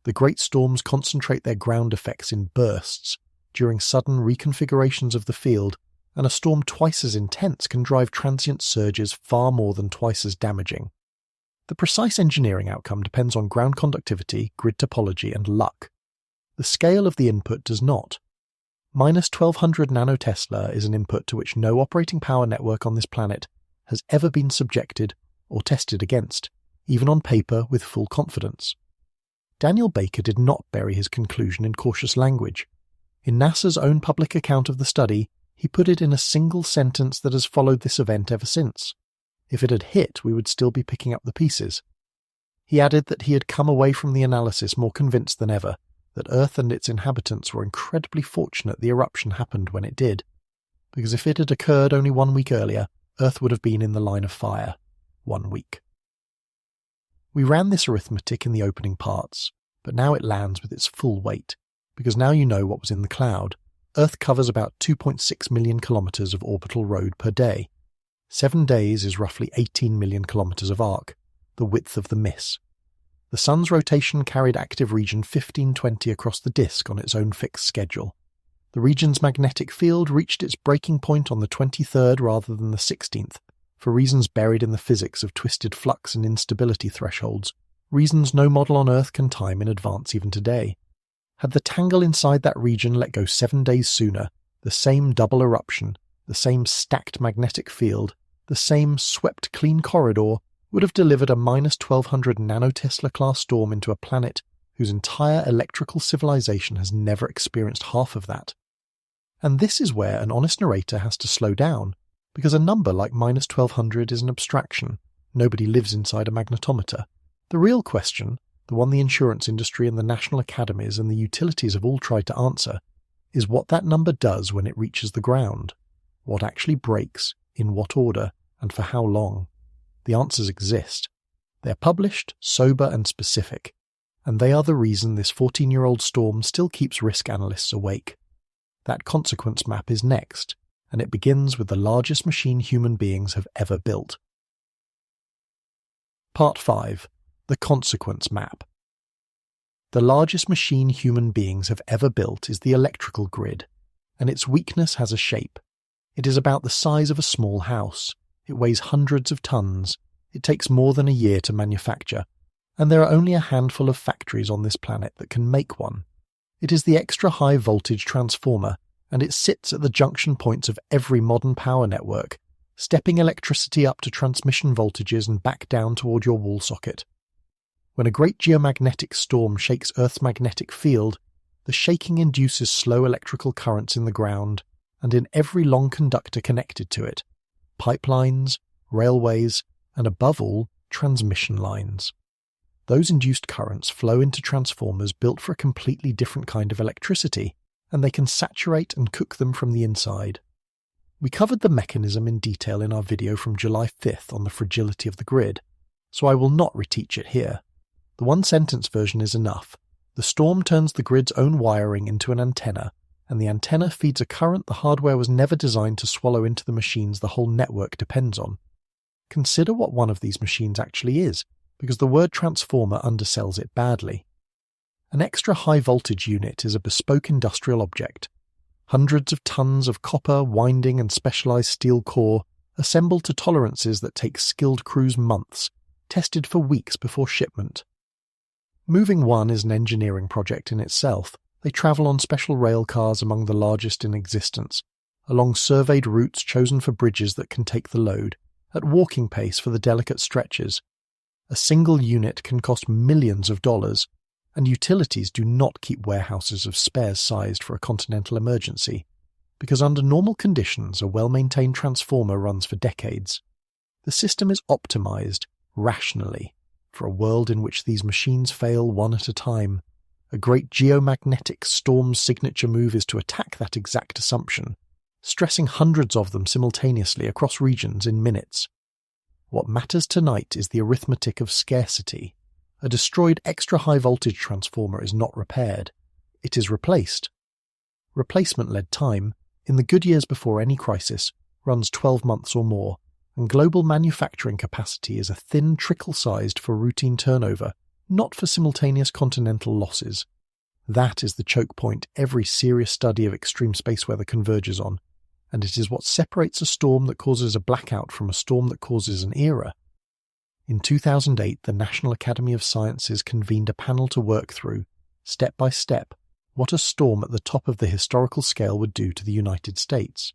The great storms concentrate their ground effects in bursts, during sudden reconfigurations of the field, and a storm twice as intense can drive transient surges far more than twice as damaging. The precise engineering outcome depends on ground conductivity, grid topology, and luck. The scale of the input does not. Minus 1200 nanotesla is an input to which no operating power network on this planet has ever been subjected or tested against, even on paper with full confidence. Daniel Baker did not bury his conclusion in cautious language. In NASA's own public account of the study, he put it in a single sentence that has followed this event ever since. If it had hit, we would still be picking up the pieces. He added that he had come away from the analysis more convinced than ever that Earth and its inhabitants were incredibly fortunate the eruption happened when it did, because if it had occurred only 1 week earlier, Earth would have been in the line of fire. 1 week. We ran this arithmetic in the opening parts, but now it lands with its full weight, because now you know what was in the cloud. Earth covers about 2.6 million kilometers of orbital road per day. 7 days is roughly 18 million kilometers of arc, the width of the Miss. The Sun's rotation carried active region 1520 across the disk on its own fixed schedule. The region's magnetic field reached its breaking point on the 23rd rather than the 16th, for reasons buried in the physics of twisted flux and instability thresholds, reasons no model on Earth can time in advance even today. Had the tangle inside that region let go 7 days sooner, the same double eruption, the same stacked magnetic field, the same swept clean corridor would have delivered a minus 1200 nanotesla class storm into a planet whose entire electrical civilization has never experienced half of that. And this is where an honest narrator has to slow down, because a number like minus 1200 is an abstraction. Nobody lives inside a magnetometer. The real question, the one the insurance industry and the national academies and the utilities have all tried to answer, is what that number does when it reaches the ground. What actually breaks, in what order, and for how long. The answers exist. They are published, sober and specific, and they are the reason this 14-year-old storm still keeps risk analysts awake. That consequence map is next, and it begins with the largest machine human beings have ever built. Part 5. The Consequence Map. The largest machine human beings have ever built is the electrical grid, and its weakness has a shape. It is about the size of a small house. It weighs hundreds of tons. It takes more than a year to manufacture, and there are only a handful of factories on this planet that can make one. It is the extra high voltage transformer, and it sits at the junction points of every modern power network, stepping electricity up to transmission voltages and back down toward your wall socket. When a great geomagnetic storm shakes Earth's magnetic field, the shaking induces slow electrical currents in the ground and in every long conductor connected to it. Pipelines, railways, and above all, transmission lines. Those induced currents flow into transformers built for a completely different kind of electricity, and they can saturate and cook them from the inside. We covered the mechanism in detail in our video from July 5th on the fragility of the grid, so I will not reteach it here. The one-sentence version is enough. The storm turns the grid's own wiring into an antenna, and the antenna feeds a current the hardware was never designed to swallow into the machines the whole network depends on. Consider what one of these machines actually is, because the word transformer undersells it badly. An extra high-voltage unit is a bespoke industrial object. Hundreds of tons of copper, winding and specialized steel core, assembled to tolerances that take skilled crews months, tested for weeks before shipment. Moving one is an engineering project in itself. They travel on special rail cars among the largest in existence, along surveyed routes chosen for bridges that can take the load, at walking pace for the delicate stretches. A single unit can cost millions of dollars, and utilities do not keep warehouses of spares sized for a continental emergency, because under normal conditions a well-maintained transformer runs for decades. The system is optimized, rationally, for a world in which these machines fail one at a time. A great geomagnetic storm signature move is to attack that exact assumption, stressing hundreds of them simultaneously across regions in minutes. What matters tonight is the arithmetic of scarcity. A destroyed extra high-voltage transformer is not repaired. It is replaced. Replacement-led time, in the good years before any crisis, runs 12 months or more, and global manufacturing capacity is a thin trickle-sized for routine turnover, not for simultaneous continental losses. That is the choke point every serious study of extreme space weather converges on, and it is what separates a storm that causes a blackout from a storm that causes an era. In 2008, the National Academy of Sciences convened a panel to work through, step by step, what a storm at the top of the historical scale would do to the United States.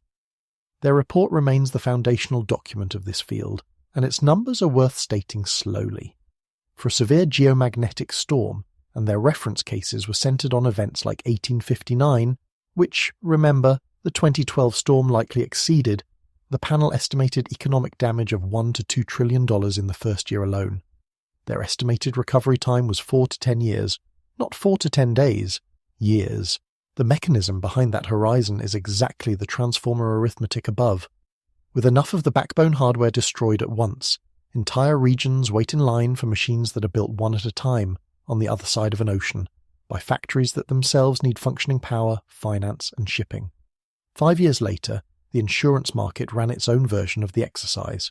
Their report remains the foundational document of this field, and its numbers are worth stating slowly. For a severe geomagnetic storm, and their reference cases were centered on events like 1859, which, remember, the 2012 storm likely exceeded, the panel estimated economic damage of $1 to $2 trillion in the first year alone. Their estimated recovery time was 4 to 10 years, not 4 to 10 days, years. The mechanism behind that horizon is exactly the transformer arithmetic above. With enough of the backbone hardware destroyed at once, entire regions wait in line for machines that are built one at a time on the other side of an ocean, by factories that themselves need functioning power, finance, and shipping. 5 years later, the insurance market ran its own version of the exercise.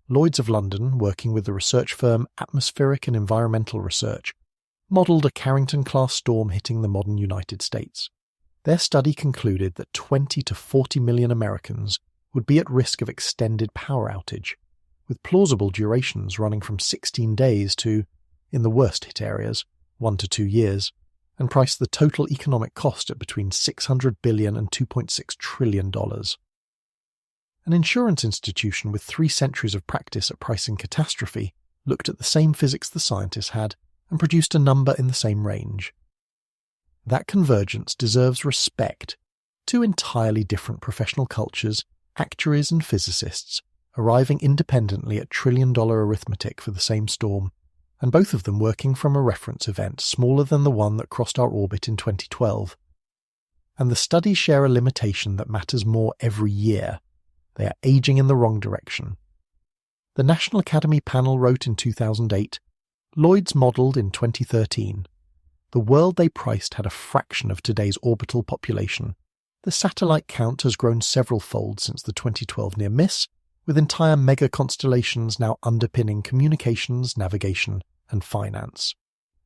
Lloyd's of London, working with the research firm Atmospheric and Environmental Research, modelled a Carrington-class storm hitting the modern United States. Their study concluded that 20 to 40 million Americans would be at risk of extended power outage, with plausible durations running from 16 days to, in the worst hit areas, 1 to 2 years, and priced the total economic cost at between $600 billion and $2.6 trillion. An insurance institution with 3 centuries of practice at pricing catastrophe looked at the same physics the scientists had and produced a number in the same range. That convergence deserves respect. 2 entirely different professional cultures, actuaries and physicists, arriving independently at trillion-dollar arithmetic for the same storm, and both of them working from a reference event smaller than the one that crossed our orbit in 2012. And the studies share a limitation that matters more every year. They are aging in the wrong direction. The National Academy panel wrote in 2008, Lloyd's modelled in 2013. The world they priced had a fraction of today's orbital population. The satellite count has grown several-fold since the 2012 near miss, with entire mega-constellations now underpinning communications, navigation, and finance.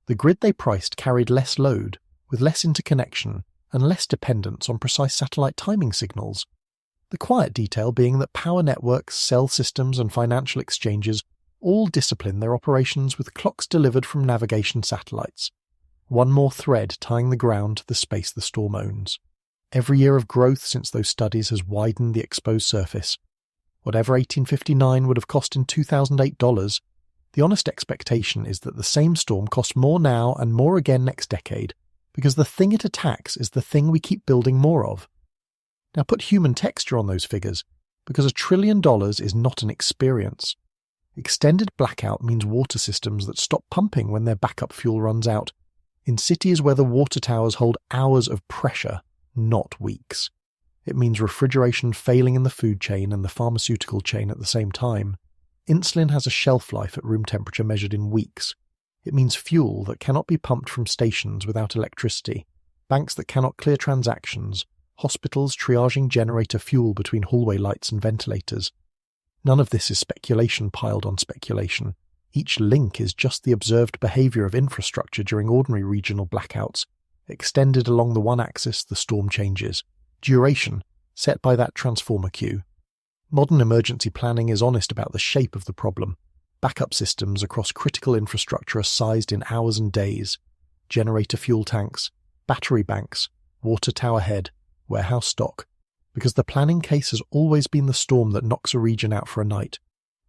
The grid they priced carried less load, with less interconnection, and less dependence on precise satellite timing signals. The quiet detail being that power networks, cell systems, and financial exchanges all discipline their operations with clocks delivered from navigation satellites. One more thread tying the ground to the space the storm owns. Every year of growth since those studies has widened the exposed surface. Whatever 1859 would have cost in $2008, the honest expectation is that the same storm costs more now and more again next decade, because the thing it attacks is the thing we keep building more of. Now put human texture on those figures, because $1 trillion is not an experience. Extended blackout means water systems that stop pumping when their backup fuel runs out, in cities where the water towers hold hours of pressure, not weeks. It means refrigeration failing in the food chain and the pharmaceutical chain at the same time. Insulin has a shelf life at room temperature measured in weeks. It means fuel that cannot be pumped from stations without electricity, banks that cannot clear transactions, hospitals triaging generator fuel between hallway lights and ventilators. None of this is speculation piled on speculation. Each link is just the observed behavior of infrastructure during ordinary regional blackouts. Extended along the one axis, the storm changes. Duration, set by that transformer queue. Modern emergency planning is honest about the shape of the problem. Backup systems across critical infrastructure are sized in hours and days. Generator fuel tanks, battery banks, water tower head, warehouse stock. Because the planning case has always been the storm that knocks a region out for a night,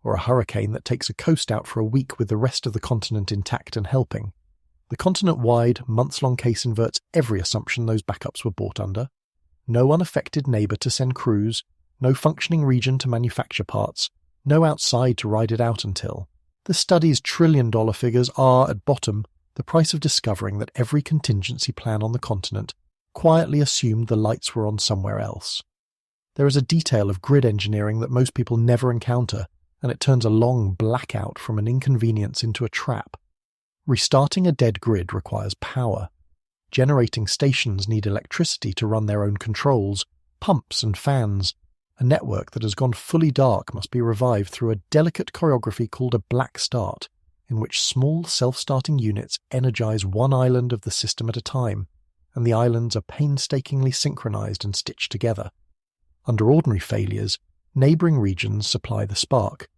or a hurricane that takes a coast out for a week with the rest of the continent intact and helping. The continent-wide, months-long case inverts every assumption those backups were bought under. No unaffected neighbour to send crews, no functioning region to manufacture parts, no outside to ride it out until. The study's trillion-dollar figures are, at bottom, the price of discovering that every contingency plan on the continent quietly assumed the lights were on somewhere else. There is a detail of grid engineering that most people never encounter, and it turns a long blackout from an inconvenience into a trap. Restarting a dead grid requires power. Generating stations need electricity to run their own controls, pumps and fans. A network that has gone fully dark must be revived through a delicate choreography called a black start, in which small self-starting units energize one island of the system at a time, and the islands are painstakingly synchronized and stitched together. Under ordinary failures, neighboring regions supply the spark.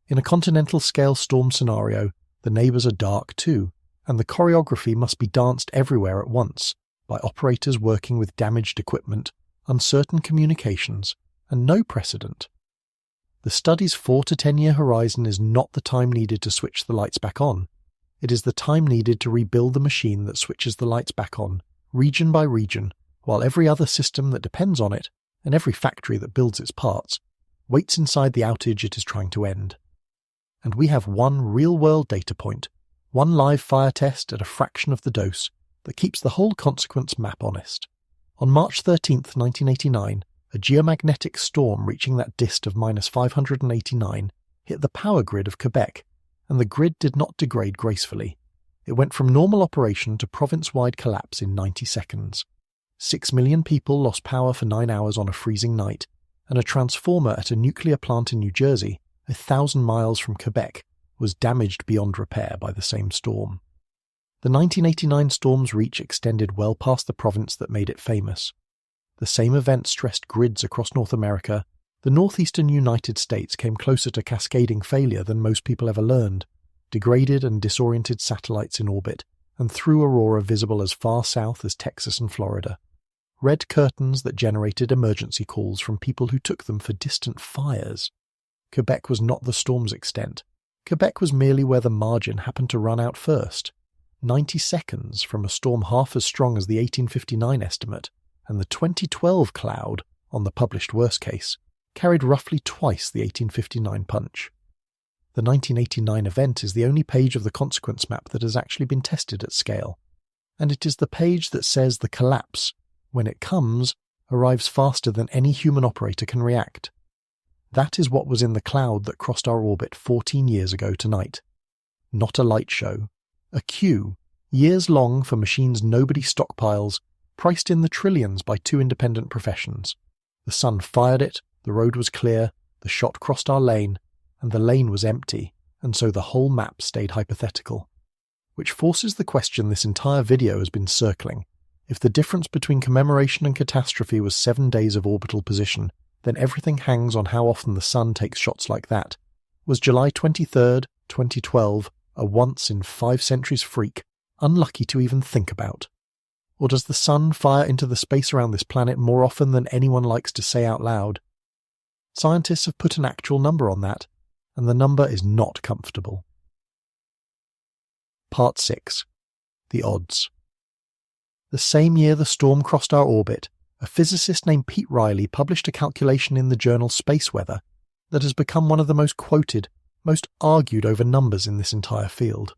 In a continental-scale storm scenario, the neighbors are dark too, and the choreography must be danced everywhere at once, by operators working with damaged equipment, uncertain communications, and no precedent. The study's 4 to 10 year horizon is not the time needed to switch the lights back on. It is the time needed to rebuild the machine that switches the lights back on, region by region, while every other system that depends on it, and every factory that builds its parts, waits inside the outage it is trying to end. And we have one real-world data point, one live fire test at a fraction of the dose, that keeps the whole consequence map honest. On March 13, 1989, a geomagnetic storm reaching that dist of -589 hit the power grid of Quebec, and the grid did not degrade gracefully. It went from normal operation to province-wide collapse in 90 seconds. 6 million people lost power for 9 hours on a freezing night, and a transformer at a nuclear plant in New Jersey, 1,000 miles from Quebec, was damaged beyond repair by the same storm. The 1989 storm's reach extended well past the province that made it famous. The same event stressed grids across North America. The northeastern United States came closer to cascading failure than most people ever learned, degraded and disoriented satellites in orbit, and threw aurora visible as far south as Texas and Florida. Red curtains that generated emergency calls from people who took them for distant fires. Quebec was not the storm's extent. Quebec was merely where the margin happened to run out first. 90 seconds from a storm half as strong as the 1859 estimate, and the 2012 cloud, on the published worst case, carried roughly twice the 1859 punch. The 1989 event is the only page of the consequence map that has actually been tested at scale, and it is the page that says the collapse, when it comes, arrives faster than any human operator can react. That is what was in the cloud that crossed our orbit 14 years ago tonight. Not a light show. A queue, years long for machines nobody stockpiles, priced in the trillions by 2 independent professions. The sun fired it, the road was clear, the shot crossed our lane, and the lane was empty, and so the whole map stayed hypothetical. Which forces the question this entire video has been circling. If the difference between commemoration and catastrophe was 7 days of orbital position, then everything hangs on how often the sun takes shots like that. Was July 23rd, 2012, a once-in-5 centuries freak, unlucky to even think about? Or does the sun fire into the space around this planet more often than anyone likes to say out loud? Scientists have put an actual number on that, and the number is not comfortable. Part 6. The Odds. The same year the storm crossed our orbit, a physicist named Pete Riley published a calculation in the journal Space Weather that has become one of the most quoted, most argued over numbers in this entire field.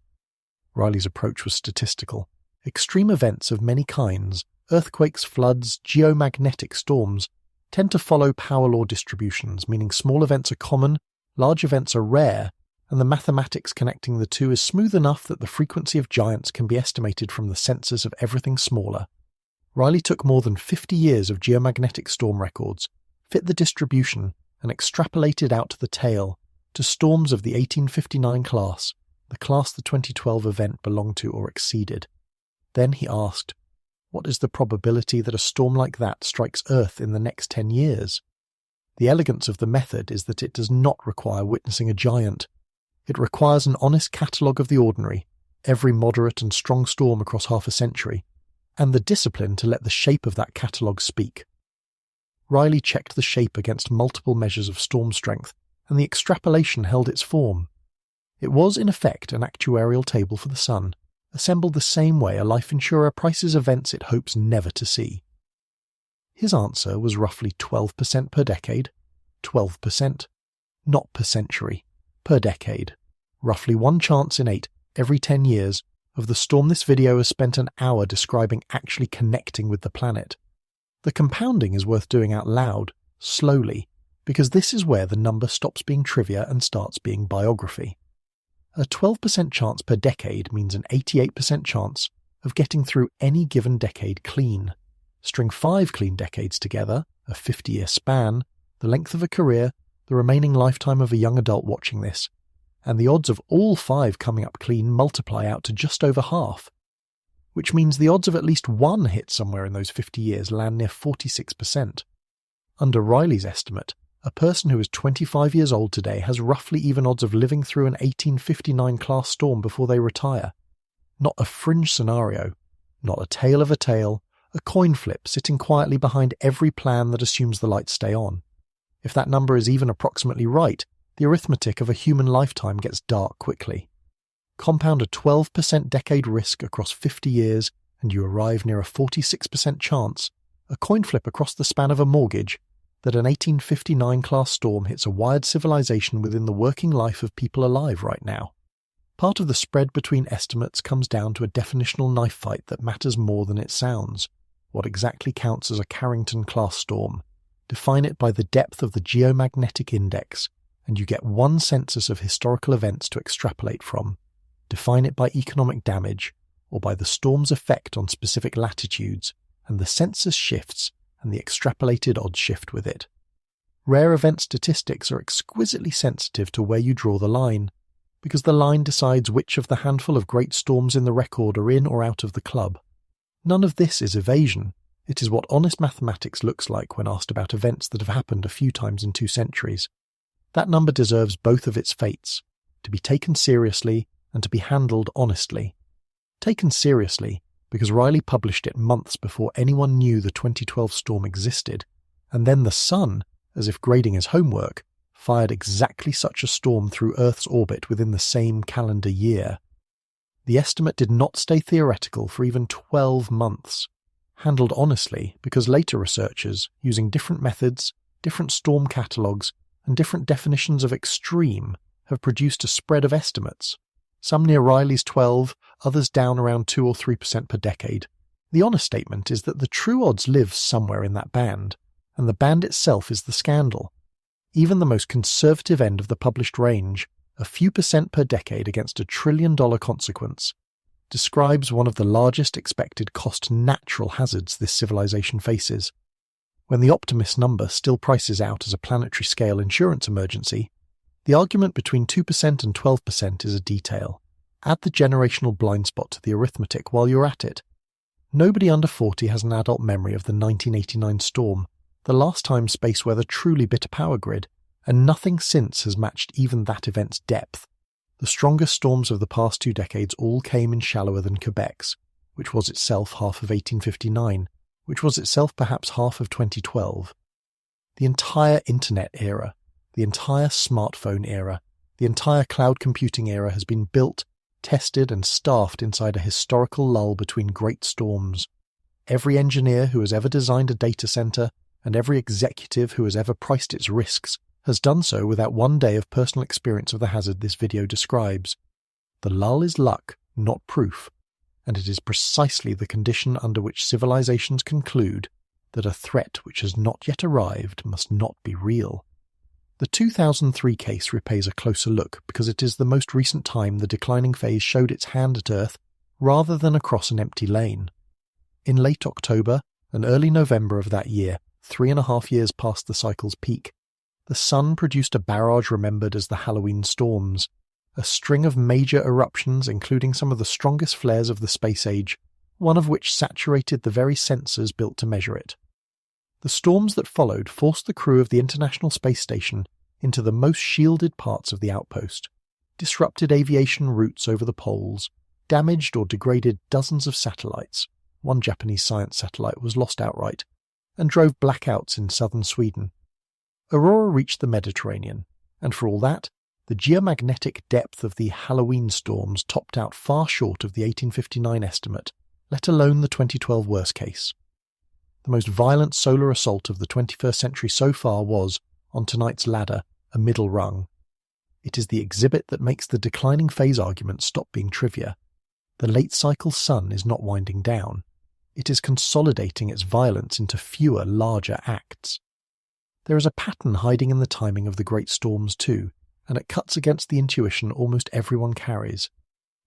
Riley's approach was statistical. Extreme events of many kinds, earthquakes, floods, geomagnetic storms, tend to follow power law distributions, meaning small events are common, large events are rare, and the mathematics connecting the two is smooth enough that the frequency of giants can be estimated from the sensors of everything smaller. Riley took more than 50 years of geomagnetic storm records, fit the distribution, and extrapolated out to the tail, to storms of the 1859 class, the class the 2012 event belonged to or exceeded. Then he asked, what is the probability that a storm like that strikes Earth in the next 10 years? The elegance of the method is that it does not require witnessing a giant. It requires an honest catalogue of the ordinary, every moderate and strong storm across half a century, and the discipline to let the shape of that catalogue speak. Riley checked the shape against multiple measures of storm strength, and the extrapolation held its form. It was, in effect, an actuarial table for the sun, assembled the same way a life insurer prices events it hopes never to see. His answer was roughly 12% per decade, 12%, not per century, per decade, roughly 1 chance in 8 every 10 years of the storm this video has spent an hour describing actually connecting with the planet. The compounding is worth doing out loud, slowly, because this is where the number stops being trivia and starts being biography. A 12% chance per decade means an 88% chance of getting through any given decade clean. String 5 clean decades together, a 50-year span, the length of a career, the remaining lifetime of a young adult watching this, and the odds of all 5 coming up clean multiply out to just over half, which means the odds of at least one hit somewhere in those 50 years land near 46%. Under Riley's estimate, a person who is 25 years old today has roughly even odds of living through an 1859 class storm before they retire. Not a fringe scenario, not a tale of a tale, a coin flip sitting quietly behind every plan that assumes the lights stay on. If that number is even approximately right, the arithmetic of a human lifetime gets dark quickly. Compound a 12% decade risk across 50 years and you arrive near a 46% chance, a coin flip across the span of a mortgage, that an 1859 class storm hits a wired civilization within the working life of people alive right now. Part of the spread between estimates comes down to a definitional knife fight that matters more than it sounds. What exactly counts as a Carrington class storm? Define it by the depth of the geomagnetic index, and you get one census of historical events to extrapolate from. Define it by economic damage, or by the storm's effect on specific latitudes, and the census shifts and the extrapolated odds shift with it. Rare event statistics are exquisitely sensitive to where you draw the line, because the line decides which of the handful of great storms in the record are in or out of the club. None of this is evasion. It is what honest mathematics looks like when asked about events that have happened a few times in 2 centuries. That number deserves both of its fates, to be taken seriously and to be handled honestly. Taken seriously, because Riley published it months before anyone knew the 2012 storm existed, and then the Sun, as if grading his homework, fired exactly such a storm through Earth's orbit within the same calendar year. The estimate did not stay theoretical for even 12 months. Handled honestly because later researchers, using different methods, different storm catalogues, and different definitions of extreme, have produced a spread of estimates. Some near Riley's 12, others down around 2 or 3% per decade. The honest statement is that the true odds live somewhere in that band, and the band itself is the scandal. Even the most conservative end of the published range, a few percent per decade against $1 trillion consequence, describes one of the largest expected cost natural hazards this civilization faces. When the optimist number still prices out as a planetary scale insurance emergency, the argument between 2% and 12% is a detail. Add the generational blind spot to the arithmetic while you're at it. Nobody under 40 has an adult memory of the 1989 storm, the last time space weather truly bit a power grid, and nothing since has matched even that event's depth. The strongest storms of the past 2 decades all came in shallower than Quebec's, which was itself half of 1859, which was itself perhaps half of 2012. The entire internet era, the entire smartphone era, the entire cloud computing era has been built, tested and staffed inside a historical lull between great storms. Every engineer who has ever designed a data center and every executive who has ever priced its risks has done so without 1 day of personal experience of the hazard this video describes. The lull is luck, not proof, and it is precisely the condition under which civilizations conclude that a threat which has not yet arrived must not be real. The 2003 case repays a closer look because it is the most recent time the declining phase showed its hand at Earth rather than across an empty lane. In late October, and early November of that year, 3.5 years past the cycle's peak, the Sun produced a barrage remembered as the Halloween storms, a string of major eruptions including some of the strongest flares of the space age, one of which saturated the very sensors built to measure it. The storms that followed forced the crew of the International Space Station into the most shielded parts of the outpost, disrupted aviation routes over the poles, damaged or degraded dozens of satellites, one Japanese science satellite was lost outright, and drove blackouts in southern Sweden. Aurora reached the Mediterranean, and for all that, the geomagnetic depth of the Halloween storms topped out far short of the 1859 estimate, let alone the 2012 worst case. The most violent solar assault of the 21st century so far was, on tonight's ladder, a middle rung. It is the exhibit that makes the declining phase argument stop being trivia. The late cycle sun is not winding down. It is consolidating its violence into fewer, larger acts. There is a pattern hiding in the timing of the great storms too, and it cuts against the intuition almost everyone carries.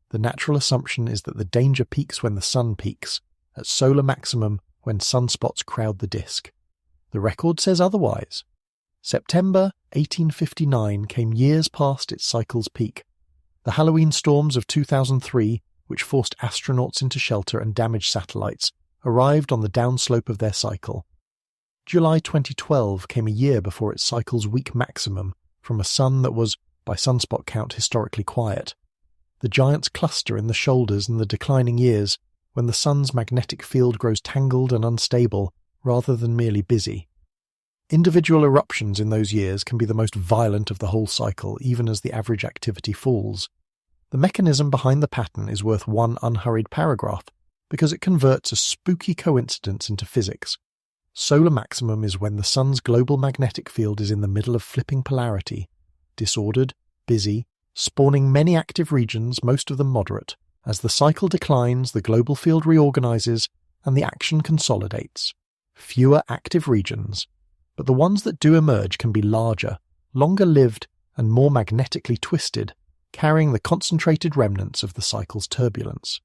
The natural assumption is that the danger peaks when the sun peaks, at solar maximum when sunspots crowd the disk. The record says otherwise. September 1859 came years past its cycle's peak. The Halloween storms of 2003, which forced astronauts into shelter and damaged satellites, arrived on the downslope of their cycle. July 2012 came a year before its cycle's week maximum, from a sun that was, by sunspot count, historically quiet. The giants cluster in the shoulders in the declining years, when the sun's magnetic field grows tangled and unstable, rather than merely busy. Individual eruptions in those years can be the most violent of the whole cycle, even as the average activity falls. The mechanism behind the pattern is worth one unhurried paragraph, because it converts a spooky coincidence into physics. Solar maximum is when the sun's global magnetic field is in the middle of flipping polarity, disordered, busy, spawning many active regions, most of them moderate. As the cycle declines, the global field reorganizes, and the action consolidates. Fewer active regions, but the ones that do emerge can be larger, longer-lived, and more magnetically twisted, carrying the concentrated remnants of the cycle's turbulence.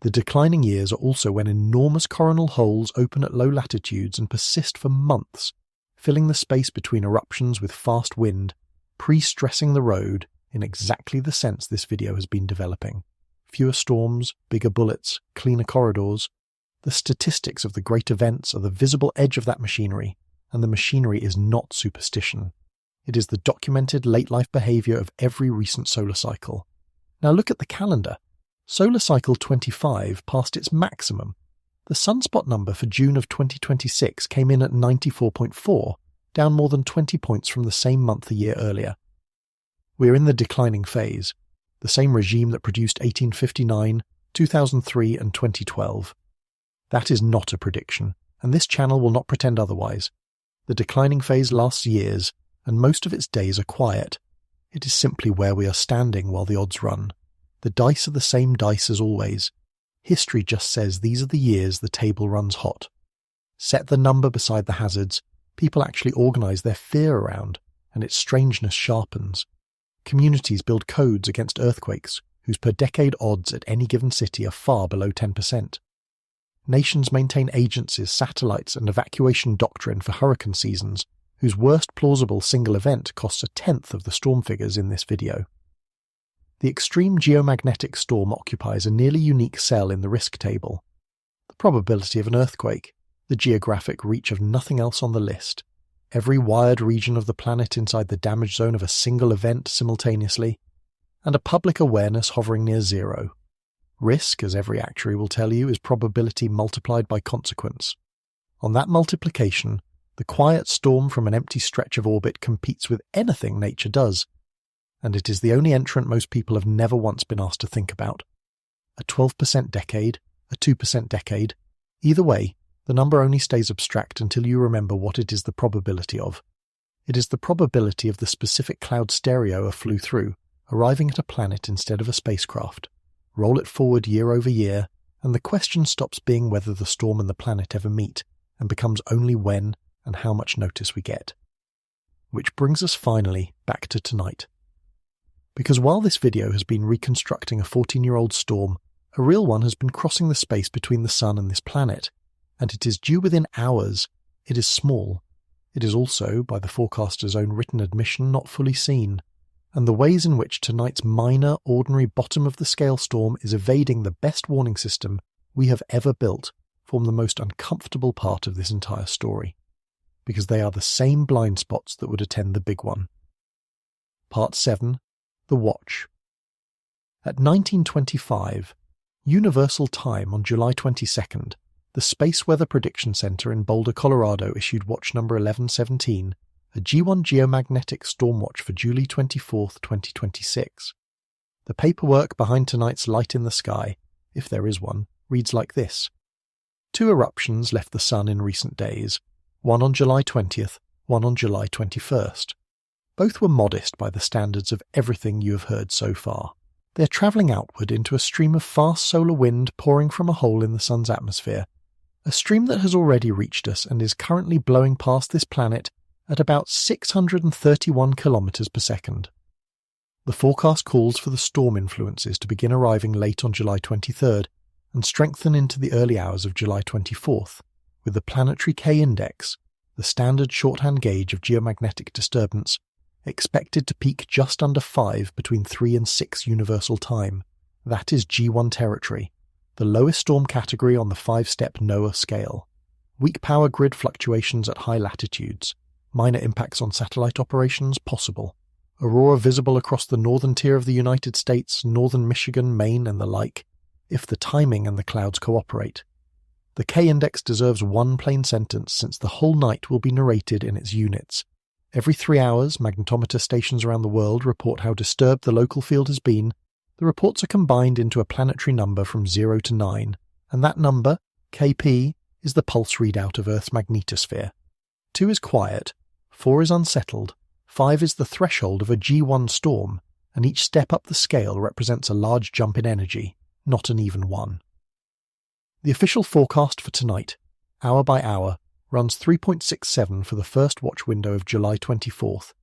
The declining years are also when enormous coronal holes open at low latitudes and persist for months, filling the space between eruptions with fast wind, pre-stressing the road in exactly the sense this video has been developing. Fewer storms, bigger bullets, cleaner corridors. The statistics of the great events are the visible edge of that machinery, and the machinery is not superstition. It is the documented late-life behavior of every recent solar cycle. Now look at the calendar. Solar cycle 25 passed its maximum. The sunspot number for June of 2026 came in at 94.4, down more than 20 points from the same month a year earlier. We're in the declining phase, the same regime that produced 1859, 2003 and 2012. That is not a prediction, and this channel will not pretend otherwise. The declining phase lasts years, and most of its days are quiet. It is simply where we are standing while the odds run. The dice are the same dice as always. History just says these are the years the table runs hot. Set the number beside the hazards, people actually organize their fear around, and its strangeness sharpens. Communities build codes against earthquakes, whose per-decade odds at any given city are far below 10%. Nations maintain agencies, satellites, and evacuation doctrine for hurricane seasons, whose worst plausible single event costs 1/10 of the storm figures in this video. The extreme geomagnetic storm occupies a nearly unique cell in the risk table. The probability of an earthquake, the geographic reach of nothing else on the list, every wired region of the planet inside the damage zone of a single event simultaneously, and a public awareness hovering near zero. Risk, as every actuary will tell you, is probability multiplied by consequence. On that multiplication, the quiet storm from an empty stretch of orbit competes with anything nature does, and it is the only entrant most people have never once been asked to think about. A 12% decade, a 2% decade, either way, the number only stays abstract until you remember what it is the probability of. It is the probability of the specific cloud stereo flew through, arriving at a planet instead of a spacecraft. Roll it forward year over year, and the question stops being whether the storm and the planet ever meet, and becomes only when and how much notice we get. Which brings us finally back to tonight. Because while this video has been reconstructing a 14-year-old storm, a real one has been crossing the space between the sun and this planet, and it is due within hours, it is small. It is also, by the forecaster's own written admission, not fully seen, and the ways in which tonight's minor, ordinary bottom-of-the-scale storm is evading the best warning system we have ever built form the most uncomfortable part of this entire story, because they are the same blind spots that would attend the big one. Part 7. The Watch. At 1925, Universal Time on July 22nd, the Space Weather Prediction Center in Boulder, Colorado issued watch number 1117, a G1 geomagnetic storm watch for July 24, 2026. The paperwork behind tonight's light in the sky, if there is one, reads like this. 2 eruptions left the sun in recent days, one on July 20th, one on July 21st. Both were modest by the standards of everything you have heard so far. They are travelling outward into a stream of fast solar wind pouring from a hole in the sun's atmosphere, a stream that has already reached us and is currently blowing past this planet at about 631 kilometers per second. The forecast calls for the storm influences to begin arriving late on July 23rd and strengthen into the early hours of July 24th, with the planetary K-index, the standard shorthand gauge of geomagnetic disturbance, expected to peak just under 5 between 3 and 6 Universal Time. That is G1 territory, the lowest storm category on the 5-step NOAA scale. Weak power grid fluctuations at high latitudes, minor impacts on satellite operations possible, aurora visible across the northern tier of the United States, northern Michigan, Maine and the like, if the timing and the clouds cooperate. The K-index deserves one plain sentence since the whole night will be narrated in its units. Every 3 hours, magnetometer stations around the world report how disturbed the local field has been. The reports are combined into a planetary number from 0 to 9, and that number, KP, is the pulse readout of Earth's magnetosphere. 2 is quiet, 4 is unsettled, 5 is the threshold of a G1 storm, and each step up the scale represents a large jump in energy, not an even one. The official forecast for tonight, hour by hour, runs 3.67 for the first watch window of July 24th,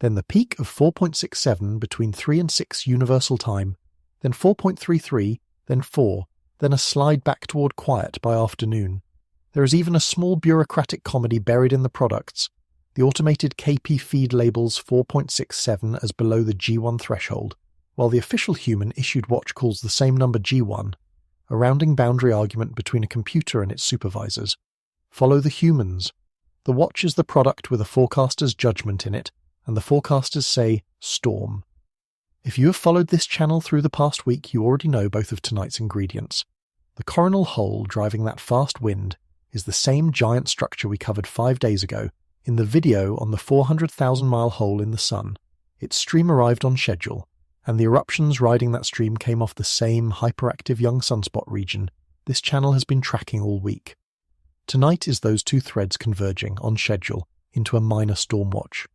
then the peak of 4.67 between 3 and 6 Universal Time, then 4.33, then 4, then a slide back toward quiet by afternoon. There is even a small bureaucratic comedy buried in the products. The automated KP feed labels 4.67 as below the G1 threshold, while the official human-issued watch calls the same number G1, a rounding boundary argument between a computer and its supervisors. Follow the humans. The watch is the product with a forecaster's judgment in it, and the forecasters say, storm. If you have followed this channel through the past week, you already know both of tonight's ingredients. The coronal hole driving that fast wind is the same giant structure we covered 5 days ago in the video on the 400,000-mile hole in the sun. Its stream arrived on schedule, and the eruptions riding that stream came off the same hyperactive young sunspot region this channel has been tracking all week. Tonight is those 2 threads converging, on schedule, into a minor storm watch.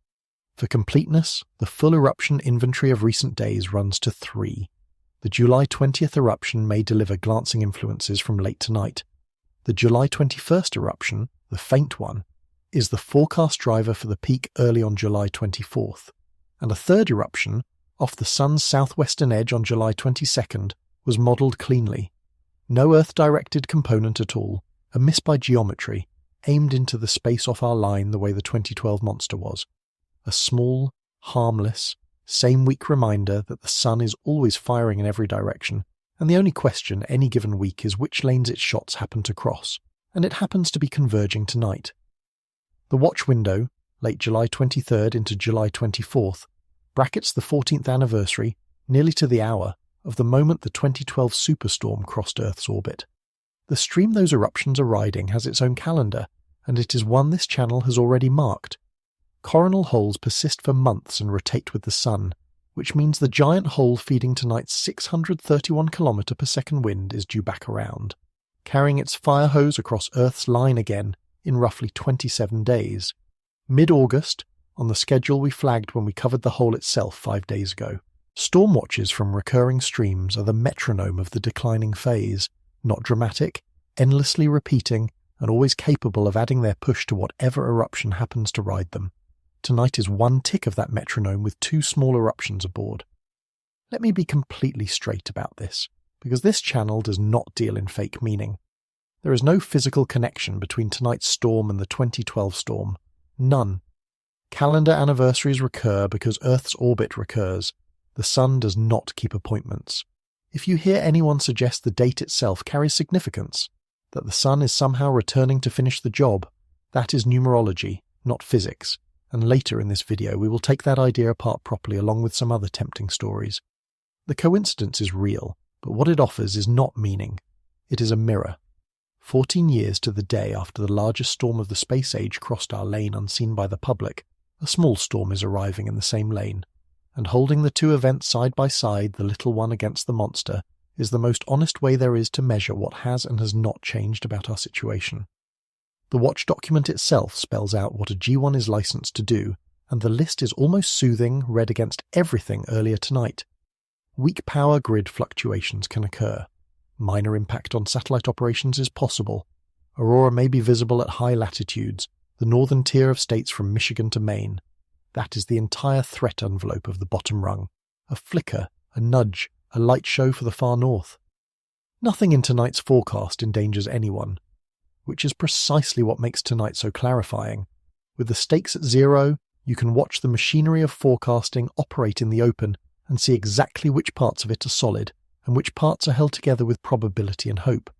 For completeness, the full eruption inventory of recent days runs to 3. The July 20th eruption may deliver glancing influences from late tonight. The July 21st eruption, the faint one, is the forecast driver for the peak early on July 24th. And a third eruption, off the sun's southwestern edge on July 22nd, was modelled cleanly. No Earth-directed component at all, a miss by geometry, aimed into the space off our line the way the 2012 monster was. A small, harmless, same-week reminder that the sun is always firing in every direction, and the only question any given week is which lanes its shots happen to cross, and it happens to be converging tonight. The watch window, late July 23rd into July 24th, brackets the 14th anniversary, nearly to the hour, of the moment the 2012 Superstorm crossed Earth's orbit. The stream those eruptions are riding has its own calendar, and it is one this channel has already marked. Coronal holes persist for months and rotate with the sun, which means the giant hole feeding tonight's 631 km per second wind is due back around, carrying its fire hose across Earth's line again in roughly 27 days. Mid-August, on the schedule we flagged when we covered the hole itself 5 days ago. Storm watches from recurring streams are the metronome of the declining phase, not dramatic, endlessly repeating, and always capable of adding their push to whatever eruption happens to ride them. Tonight is one tick of that metronome with 2 small eruptions aboard. Let me be completely straight about this, because this channel does not deal in fake meaning. There is no physical connection between tonight's storm and the 2012 storm. None. Calendar anniversaries recur because Earth's orbit recurs. The Sun does not keep appointments. If you hear anyone suggest the date itself carries significance, that the Sun is somehow returning to finish the job, that is numerology, not physics, and later in this video we will take that idea apart properly along with some other tempting stories. The coincidence is real, but what it offers is not meaning. It is a mirror. 14 years to the day after the largest storm of the space age crossed our lane unseen by the public, a small storm is arriving in the same lane, and holding the two events side by side, the little one against the monster, is the most honest way there is to measure what has and has not changed about our situation. The watch document itself spells out what a G1 is licensed to do, and the list is almost soothing, read against everything earlier tonight. Weak power grid fluctuations can occur. Minor impact on satellite operations is possible. Aurora may be visible at high latitudes, the northern tier of states from Michigan to Maine. That is the entire threat envelope of the bottom rung. A flicker, a nudge, a light show for the far north. Nothing in tonight's forecast endangers anyone, which is precisely what makes tonight so clarifying. With the stakes at zero, you can watch the machinery of forecasting operate in the open and see exactly which parts of it are solid and which parts are held together with probability and hope.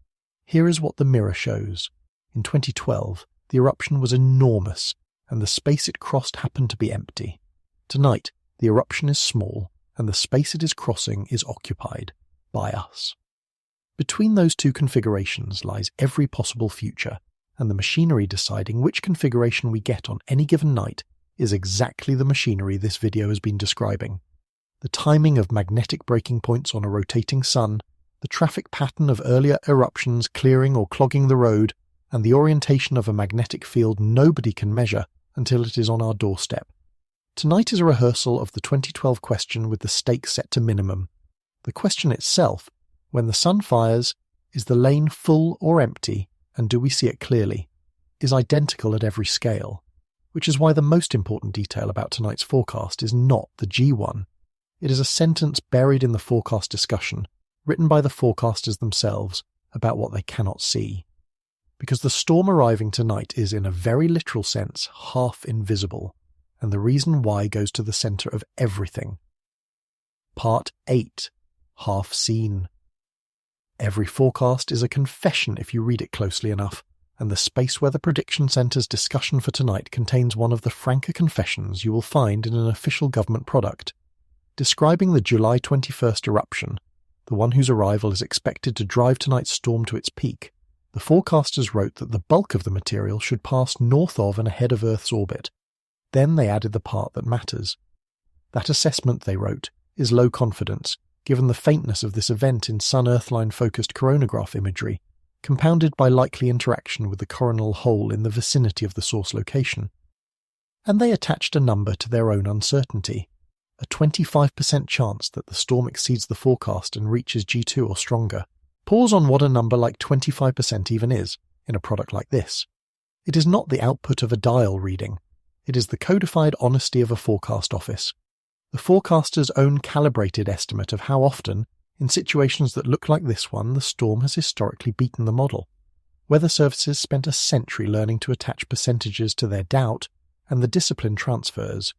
Here is what the mirror shows. In 2012, the eruption was enormous, and the space it crossed happened to be empty. Tonight, the eruption is small, and the space it is crossing is occupied by us. Between those two configurations lies every possible future, and the machinery deciding which configuration we get on any given night is exactly the machinery this video has been describing. The timing of magnetic breaking points on a rotating sun, the traffic pattern of earlier eruptions clearing or clogging the road, and the orientation of a magnetic field nobody can measure until it is on our doorstep. Tonight is a rehearsal of the 2012 question with the stakes set to minimum. The question itself, when the sun fires, is the lane full or empty, and do we see it clearly, is identical at every scale, which is why the most important detail about tonight's forecast is not the G1. It is a sentence buried in the forecast discussion, written by the forecasters themselves, about what they cannot see. Because the storm arriving tonight is, in a very literal sense, half invisible, and the reason why goes to the centre of everything. Part 8. Half seen. Every forecast is a confession if you read it closely enough, and the Space Weather Prediction Centre's discussion for tonight contains one of the franker confessions you will find in an official government product. Describing the July 21st eruption, the one whose arrival is expected to drive tonight's storm to its peak, the forecasters wrote that the bulk of the material should pass north of and ahead of Earth's orbit. Then they added the part that matters. That assessment, they wrote, is low confidence, given the faintness of this event in Sun-Earthline-focused coronagraph imagery, compounded by likely interaction with the coronal hole in the vicinity of the source location. And they attached a number to their own uncertainty, a 25% chance that the storm exceeds the forecast and reaches G2 or stronger. Pause on what a number like 25% even is, in a product like this. It is not the output of a dial reading. It is the codified honesty of a forecast office. The forecaster's own calibrated estimate of how often, in situations that look like this one, the storm has historically beaten the model. Weather services spent a century learning to attach percentages to their doubt, and the discipline transfers.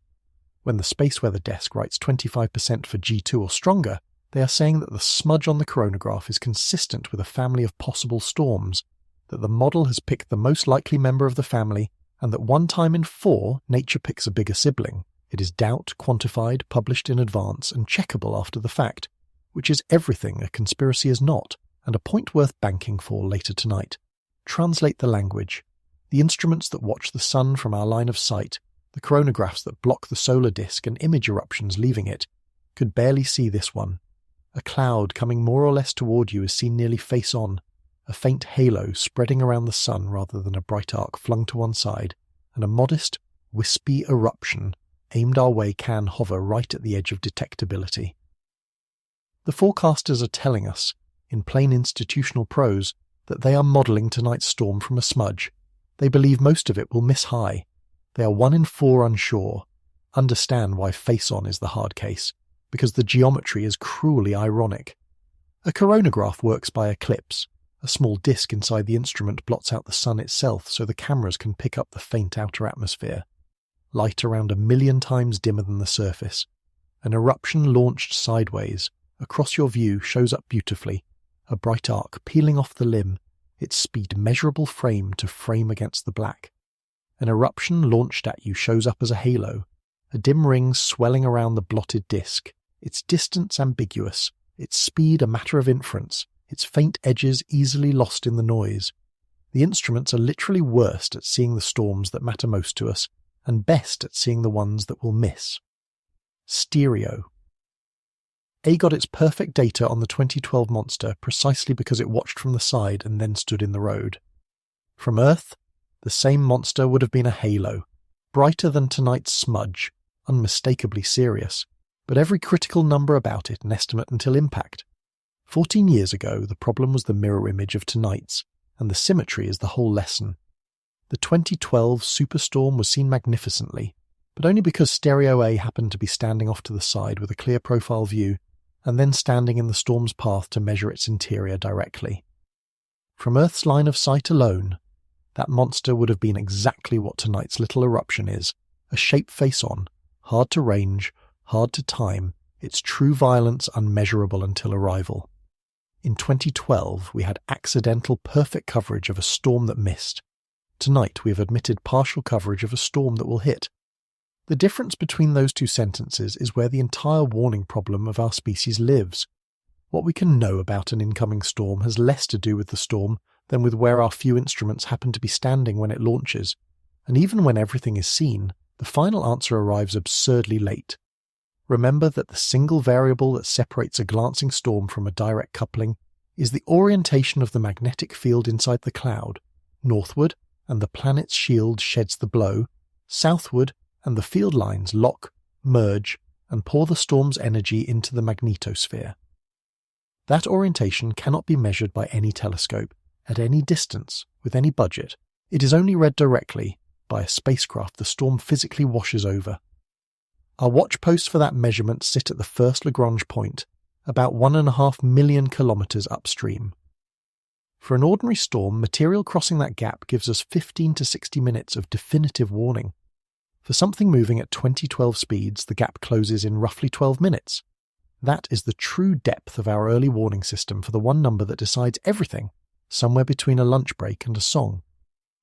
When the Space Weather Desk writes 25% for G2 or stronger, they are saying that the smudge on the coronagraph is consistent with a family of possible storms, that the model has picked the most likely member of the family, and that 1 time in 4 nature picks a bigger sibling. It is doubt, quantified, published in advance, and checkable after the fact, which is everything a conspiracy is not, and a point worth banking for later tonight. Translate the language. The instruments that watch the sun from our line of sight, the coronagraphs that block the solar disk and image eruptions leaving it, could barely see this one. A cloud coming more or less toward you is seen nearly face-on, a faint halo spreading around the sun rather than a bright arc flung to one side, and a modest, wispy eruption aimed our way can hover right at the edge of detectability. The forecasters are telling us, in plain institutional prose, that they are modelling tonight's storm from a smudge. They believe most of it will miss high. They are 1 in 4 unsure. Understand why face-on is the hard case, because the geometry is cruelly ironic. A coronagraph works by eclipse. A small disk inside the instrument blots out the sun itself so the cameras can pick up the faint outer atmosphere. Light around 1,000,000 times dimmer than the surface. An eruption launched sideways, across your view, shows up beautifully, a bright arc peeling off the limb, its speed measurable frame to frame against the black. An eruption launched at you shows up as a halo, a dim ring swelling around the blotted disk, its distance ambiguous, its speed a matter of inference, its faint edges easily lost in the noise. The instruments are literally worst at seeing the storms that matter most to us, and best at seeing the ones that will miss. Stereo. A got its perfect data on the 2012 monster precisely because it watched from the side and then stood in the road. From Earth, the same monster would have been a halo, brighter than tonight's smudge, unmistakably serious, but every critical number about it an estimate until impact. 14 years ago, the problem was the mirror image of tonight's, and the symmetry is the whole lesson. The 2012 Superstorm was seen magnificently, but only because Stereo A happened to be standing off to the side with a clear profile view, and then standing in the storm's path to measure its interior directly. From Earth's line of sight alone, that monster would have been exactly what tonight's little eruption is, a shape face-on, hard to range, hard to time, its true violence unmeasurable until arrival. In 2012, we had accidental perfect coverage of a storm that missed. Tonight we have admitted partial coverage of a storm that will hit. The difference between those two sentences is where the entire warning problem of our species lives. What we can know about an incoming storm has less to do with the storm than with where our few instruments happen to be standing when it launches, and even when everything is seen, the final answer arrives absurdly late. Remember that the single variable that separates a glancing storm from a direct coupling is the orientation of the magnetic field inside the cloud, northward, and the planet's shield sheds the blow, southward, and the field lines lock, merge, and pour the storm's energy into the magnetosphere. That orientation cannot be measured by any telescope, at any distance, with any budget. It is only read directly by a spacecraft the storm physically washes over. Our watch posts for that measurement sit at the first Lagrange point, about 1.5 million kilometers upstream. For an ordinary storm, material crossing that gap gives us 15 to 60 minutes of definitive warning. For something moving at 2012 speeds, the gap closes in roughly 12 minutes. That is the true depth of our early warning system for the one number that decides everything, somewhere between a lunch break and a song.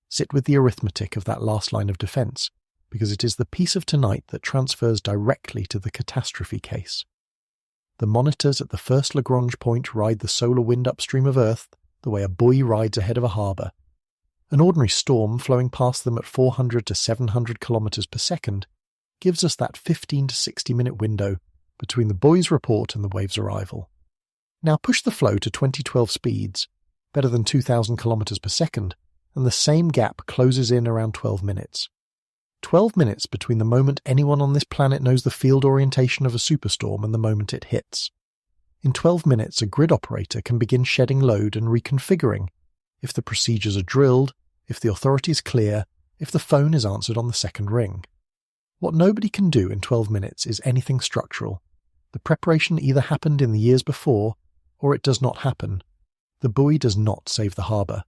Sit with the arithmetic of that last line of defense, because it is the piece of tonight that transfers directly to the catastrophe case. The monitors at the first Lagrange point ride the solar wind upstream of Earth the way a buoy rides ahead of a harbour. An ordinary storm flowing past them at 400 to 700 kilometers per second gives us that 15 to 60 minute window between the buoy's report and the wave's arrival. Now push the flow to 2012 speeds, better than 2,000 kilometers per second, and the same gap closes in around 12 minutes. 12 minutes between the moment anyone on this planet knows the field orientation of a superstorm and the moment it hits. In 12 minutes, a grid operator can begin shedding load and reconfiguring, if the procedures are drilled, if the authority is clear, if the phone is answered on the second ring. What nobody can do in 12 minutes is anything structural. The preparation either happened in the years before, or it does not happen. The buoy does not save the harbour.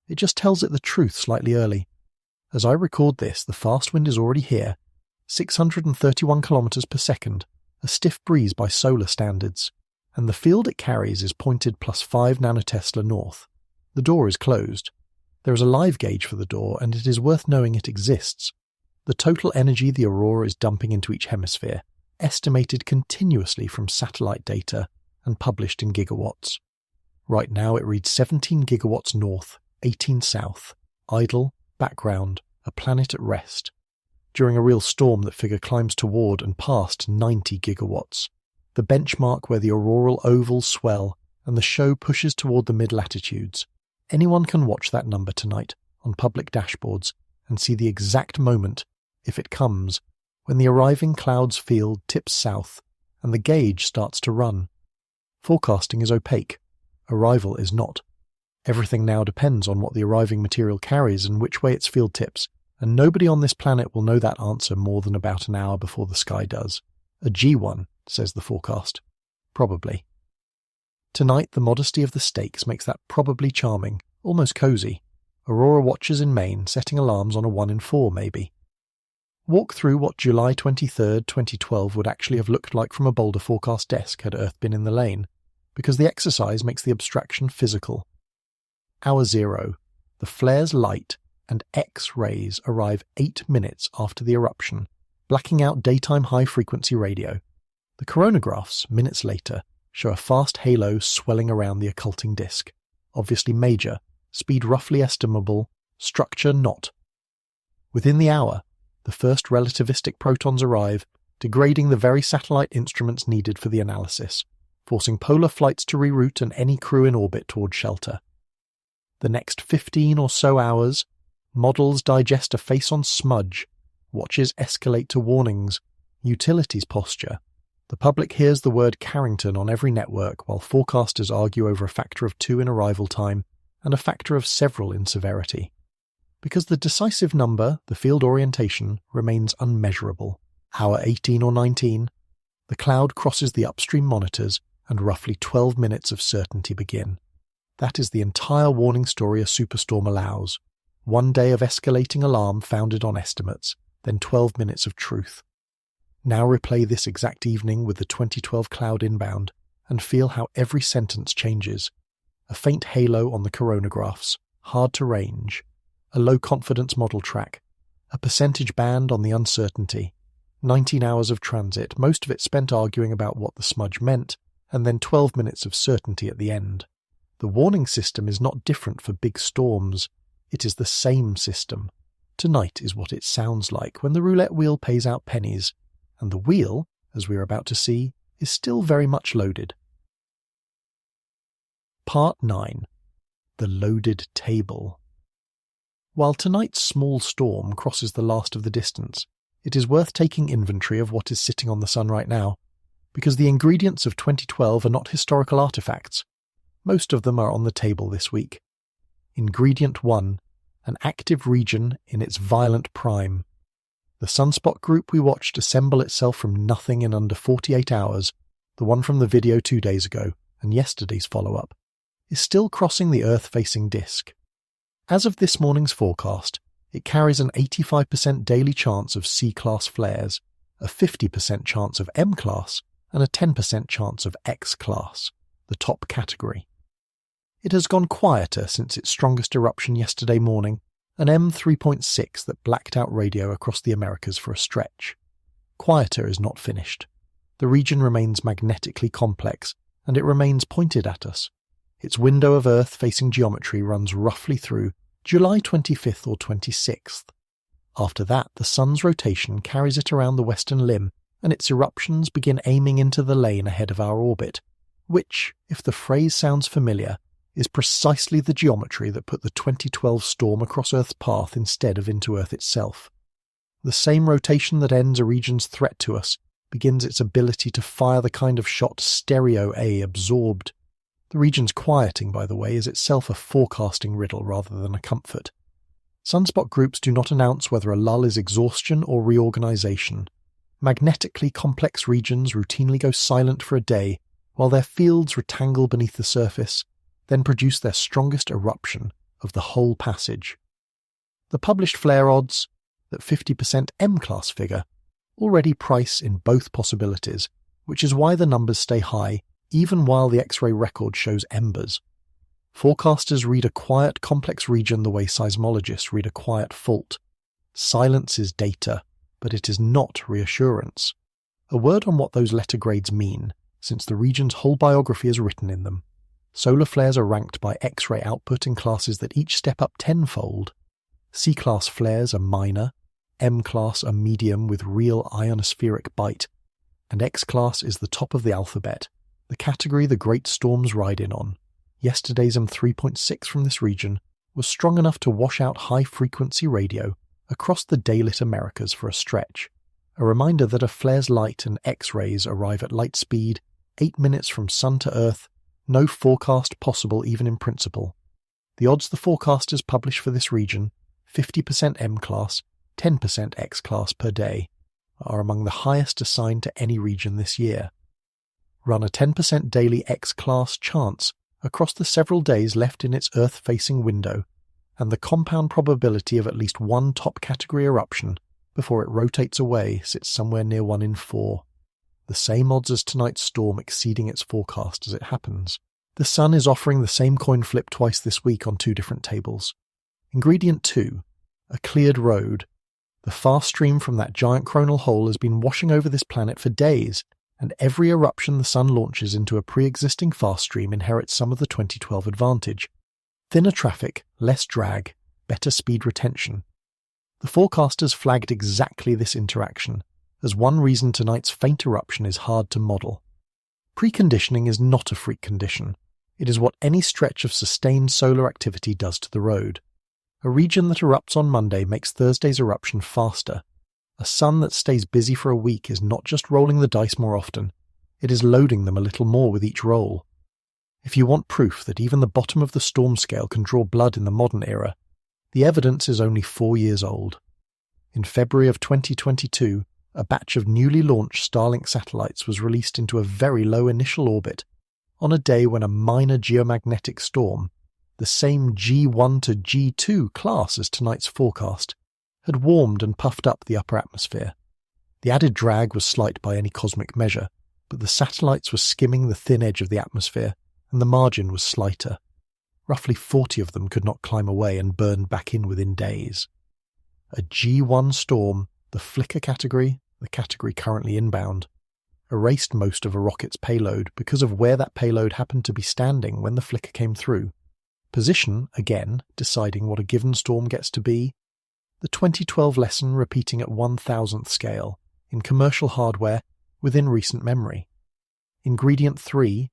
It just tells it the truth slightly early. As I record this, the fast wind is already here, 631 kilometers per second, a stiff breeze by solar standards, and the field it carries is pointed +5 nanotesla north. The door is closed. There is a live gauge for the door, and it is worth knowing it exists. The total energy the aurora is dumping into each hemisphere, estimated continuously from satellite data and published in gigawatts. Right now it reads 17 gigawatts north, 18 south, idle, background, a planet at rest. During a real storm, that figure climbs toward and past 90 gigawatts, the benchmark where the auroral ovals swell and the show pushes toward the mid-latitudes. Anyone can watch that number tonight on public dashboards and see the exact moment, if it comes, when the arriving cloud's field tips south and the gauge starts to run. Forecasting is opaque. Arrival is not. Everything now depends on what the arriving material carries and which way its field tips, and nobody on this planet will know that answer more than about an hour before the sky does. A G1, says the forecast. Probably. Tonight, the modesty of the stakes makes that probably charming, almost cozy. Aurora watchers in Maine setting alarms on a 1 in 4 maybe. Walk through what July 23rd, 2012 would actually have looked like from a Boulder forecast desk had Earth been in the lane, because the exercise makes the abstraction physical. Hour 0. The flare's light and X-rays arrive 8 minutes after the eruption, blacking out daytime high-frequency radio. The coronagraphs, minutes later, show a fast halo swelling around the occulting disk, obviously major, speed roughly estimable, structure not. Within the hour, the first relativistic protons arrive, degrading the very satellite instruments needed for the analysis, forcing polar flights to reroute and any crew in orbit toward shelter. The next 15 or so hours, models digest a face-on smudge, watches escalate to warnings, utilities posture. The public hears the word Carrington on every network while forecasters argue over a factor of 2 in arrival time and a factor of several in severity. Because the decisive number, the field orientation, remains unmeasurable. Hour 18 or 19, the cloud crosses the upstream monitors and roughly 12 minutes of certainty begin. That is the entire warning story a superstorm allows. 1 day of escalating alarm founded on estimates, then 12 minutes of truth. Now replay this exact evening with the 2012 cloud inbound and feel how every sentence changes. A faint halo on the coronagraphs, hard to range. A low-confidence model track. A percentage band on the uncertainty. 19 hours of transit, most of it spent arguing about what the smudge meant, and then 12 minutes of certainty at the end. The warning system is not different for big storms. It is the same system. Tonight is what it sounds like when the roulette wheel pays out pennies, and the wheel, as we are about to see, is still very much loaded. Part 9. The Loaded Table. While tonight's small storm crosses the last of the distance, it is worth taking inventory of what is sitting on the sun right now, because the ingredients of 2012 are not historical artifacts. Most of them are on the table this week. Ingredient 1, an active region in its violent prime. The sunspot group we watched assemble itself from nothing in under 48 hours, the one from the video 2 days ago, and yesterday's follow-up, is still crossing the Earth-facing disk. As of this morning's forecast, it carries an 85% daily chance of C-class flares, a 50% chance of M-class, and a 10% chance of X-class, the top category. It has gone quieter since its strongest eruption yesterday morning, an M3.6 that blacked out radio across the Americas for a stretch. Quieter is not finished. The region remains magnetically complex, and it remains pointed at us. Its window of Earth-facing geometry runs roughly through July 25th or 26th. After that, the sun's rotation carries it around the western limb, and its eruptions begin aiming into the lane ahead of our orbit, which, if the phrase sounds familiar, is precisely the geometry that put the 2012 storm across Earth's path instead of into Earth itself. The same rotation that ends a region's threat to us begins its ability to fire the kind of shot Stereo A absorbed. The region's quieting, by the way, is itself a forecasting riddle rather than a comfort. Sunspot groups do not announce whether a lull is exhaustion or reorganization. Magnetically complex regions routinely go silent for a day, while their fields retangle beneath the surface, then produce their strongest eruption of the whole passage. The published flare odds, that 50% M-class figure, already price in both possibilities, which is why the numbers stay high even while the X-ray record shows embers. Forecasters read a quiet, complex region the way seismologists read a quiet fault. Silence is data, but it is not reassurance. A word on what those letter grades mean, since the region's whole biography is written in them. Solar flares are ranked by X-ray output in classes that each step up tenfold. C-class flares are minor, M-class are medium with real ionospheric bite, and X-class is the top of the alphabet, the category the great storms ride in on. Yesterday's M3.6 from this region was strong enough to wash out high-frequency radio across the daylit Americas for a stretch, a reminder that a flare's light and X-rays arrive at light speed, 8 minutes from sun to Earth, no forecast possible even in principle. The odds the forecasters publish for this region, 50% M-class, 10% X-class per day, are among the highest assigned to any region this year. run a 10% daily X-class chance across the several days left in its Earth-facing window, and the compound probability of at least one top-category eruption before it rotates away sits somewhere near 1 in 4. The same odds as tonight's storm exceeding its forecast as it happens. The Sun is offering the same coin flip twice this week on 2 different tables. Ingredient 2. A cleared road. The fast stream from that giant coronal hole has been washing over this planet for days, and every eruption the Sun launches into a pre-existing fast stream inherits some of the 2012 advantage. Thinner traffic, less drag, better speed retention. The forecasters flagged exactly this interaction, as one reason tonight's faint eruption is hard to model. Preconditioning is not a freak condition. It is what any stretch of sustained solar activity does to the road. A region that erupts on Monday makes Thursday's eruption faster. A sun that stays busy for a week is not just rolling the dice more often, it is loading them a little more with each roll. If you want proof that even the bottom of the storm scale can draw blood in the modern era, the evidence is only 4 years old. In February of 2022, a batch of newly launched Starlink satellites was released into a very low initial orbit on a day when a minor geomagnetic storm, the same G1 to G2 class as tonight's forecast, had warmed and puffed up the upper atmosphere. The added drag was slight by any cosmic measure, but the satellites were skimming the thin edge of the atmosphere, and the margin was slighter. Roughly 40 of them could not climb away and burned back in within days. A G1 storm, the flicker category, the category currently inbound, erased most of a rocket's payload because of where that payload happened to be standing when the flicker came through. Position, again, deciding what a given storm gets to be. The 2012 lesson repeating at 1,000th scale, in commercial hardware, within recent memory. Ingredient 3,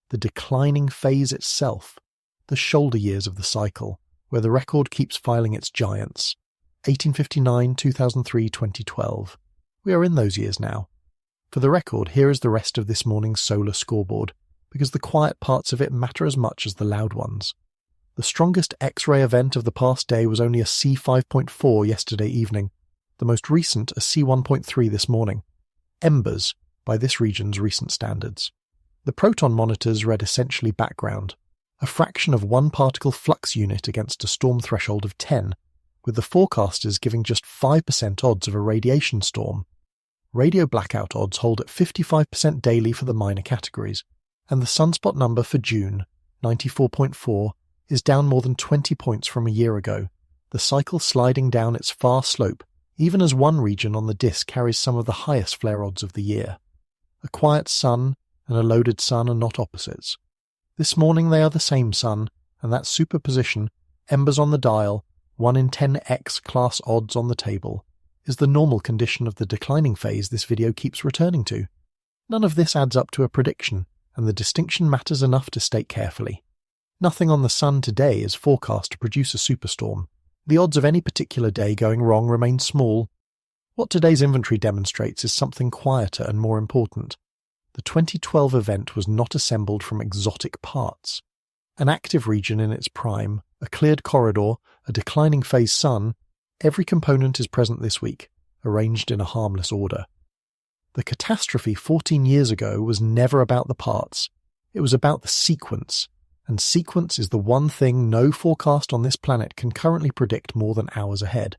the declining phase itself, the shoulder years of the cycle, where the record keeps filing its giants. 1859, 2003, 2012. We are in those years now. For the record, here is the rest of this morning's solar scoreboard, because the quiet parts of it matter as much as the loud ones. The strongest X-ray event of the past day was only a C5.4 yesterday evening, the most recent a C1.3 this morning. Embers, by this region's recent standards. The proton monitors read essentially background, a fraction of one particle flux unit against a storm threshold of 10, with the forecasters giving just 5% odds of a radiation storm. Radio blackout odds hold at 55% daily for the minor categories, and the sunspot number for June, 94.4, is down more than 20 points from a year ago, the cycle sliding down its far slope, even as one region on the disk carries some of the highest flare odds of the year. A quiet sun and a loaded sun are not opposites. This morning they are the same sun, and that superposition, embers on the dial, 1 in 10x class odds on the table, is the normal condition of the declining phase this video keeps returning to. None of this adds up to a prediction, and the distinction matters enough to state carefully. Nothing on the sun today is forecast to produce a superstorm. The odds of any particular day going wrong remain small. What today's inventory demonstrates is something quieter and more important. The 2012 event was not assembled from exotic parts. An active region in its prime, a cleared corridor, a declining phase sun, every component is present this week, arranged in a harmless order. The catastrophe 14 years ago was never about the parts. It was about the sequence, and sequence is the one thing no forecast on this planet can currently predict more than hours ahead.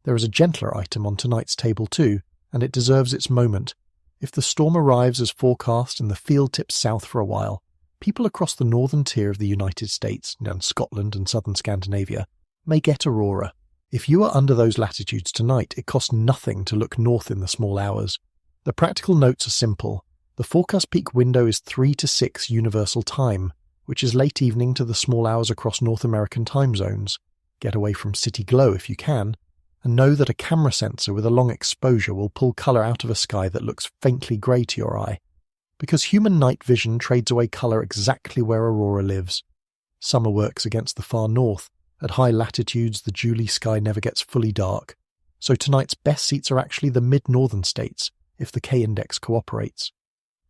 There is a gentler item on tonight's table too, and it deserves its moment. If the storm arrives as forecast and the field tips south for a while, people across the northern tier of the United States and Scotland and southern Scandinavia may get aurora. If you are under those latitudes tonight, it costs nothing to look north in the small hours. The practical notes are simple. The forecast peak window is 3 to 6 universal time, which is late evening to the small hours across North American time zones. Get away from city glow if you can, and know that a camera sensor with a long exposure will pull colour out of a sky that looks faintly grey to your eye. Because human night vision trades away colour exactly where aurora lives. Summer works against the far north. At high latitudes, the Julie sky never gets fully dark. So tonight's best seats are actually the mid-northern states, if the K-index cooperates.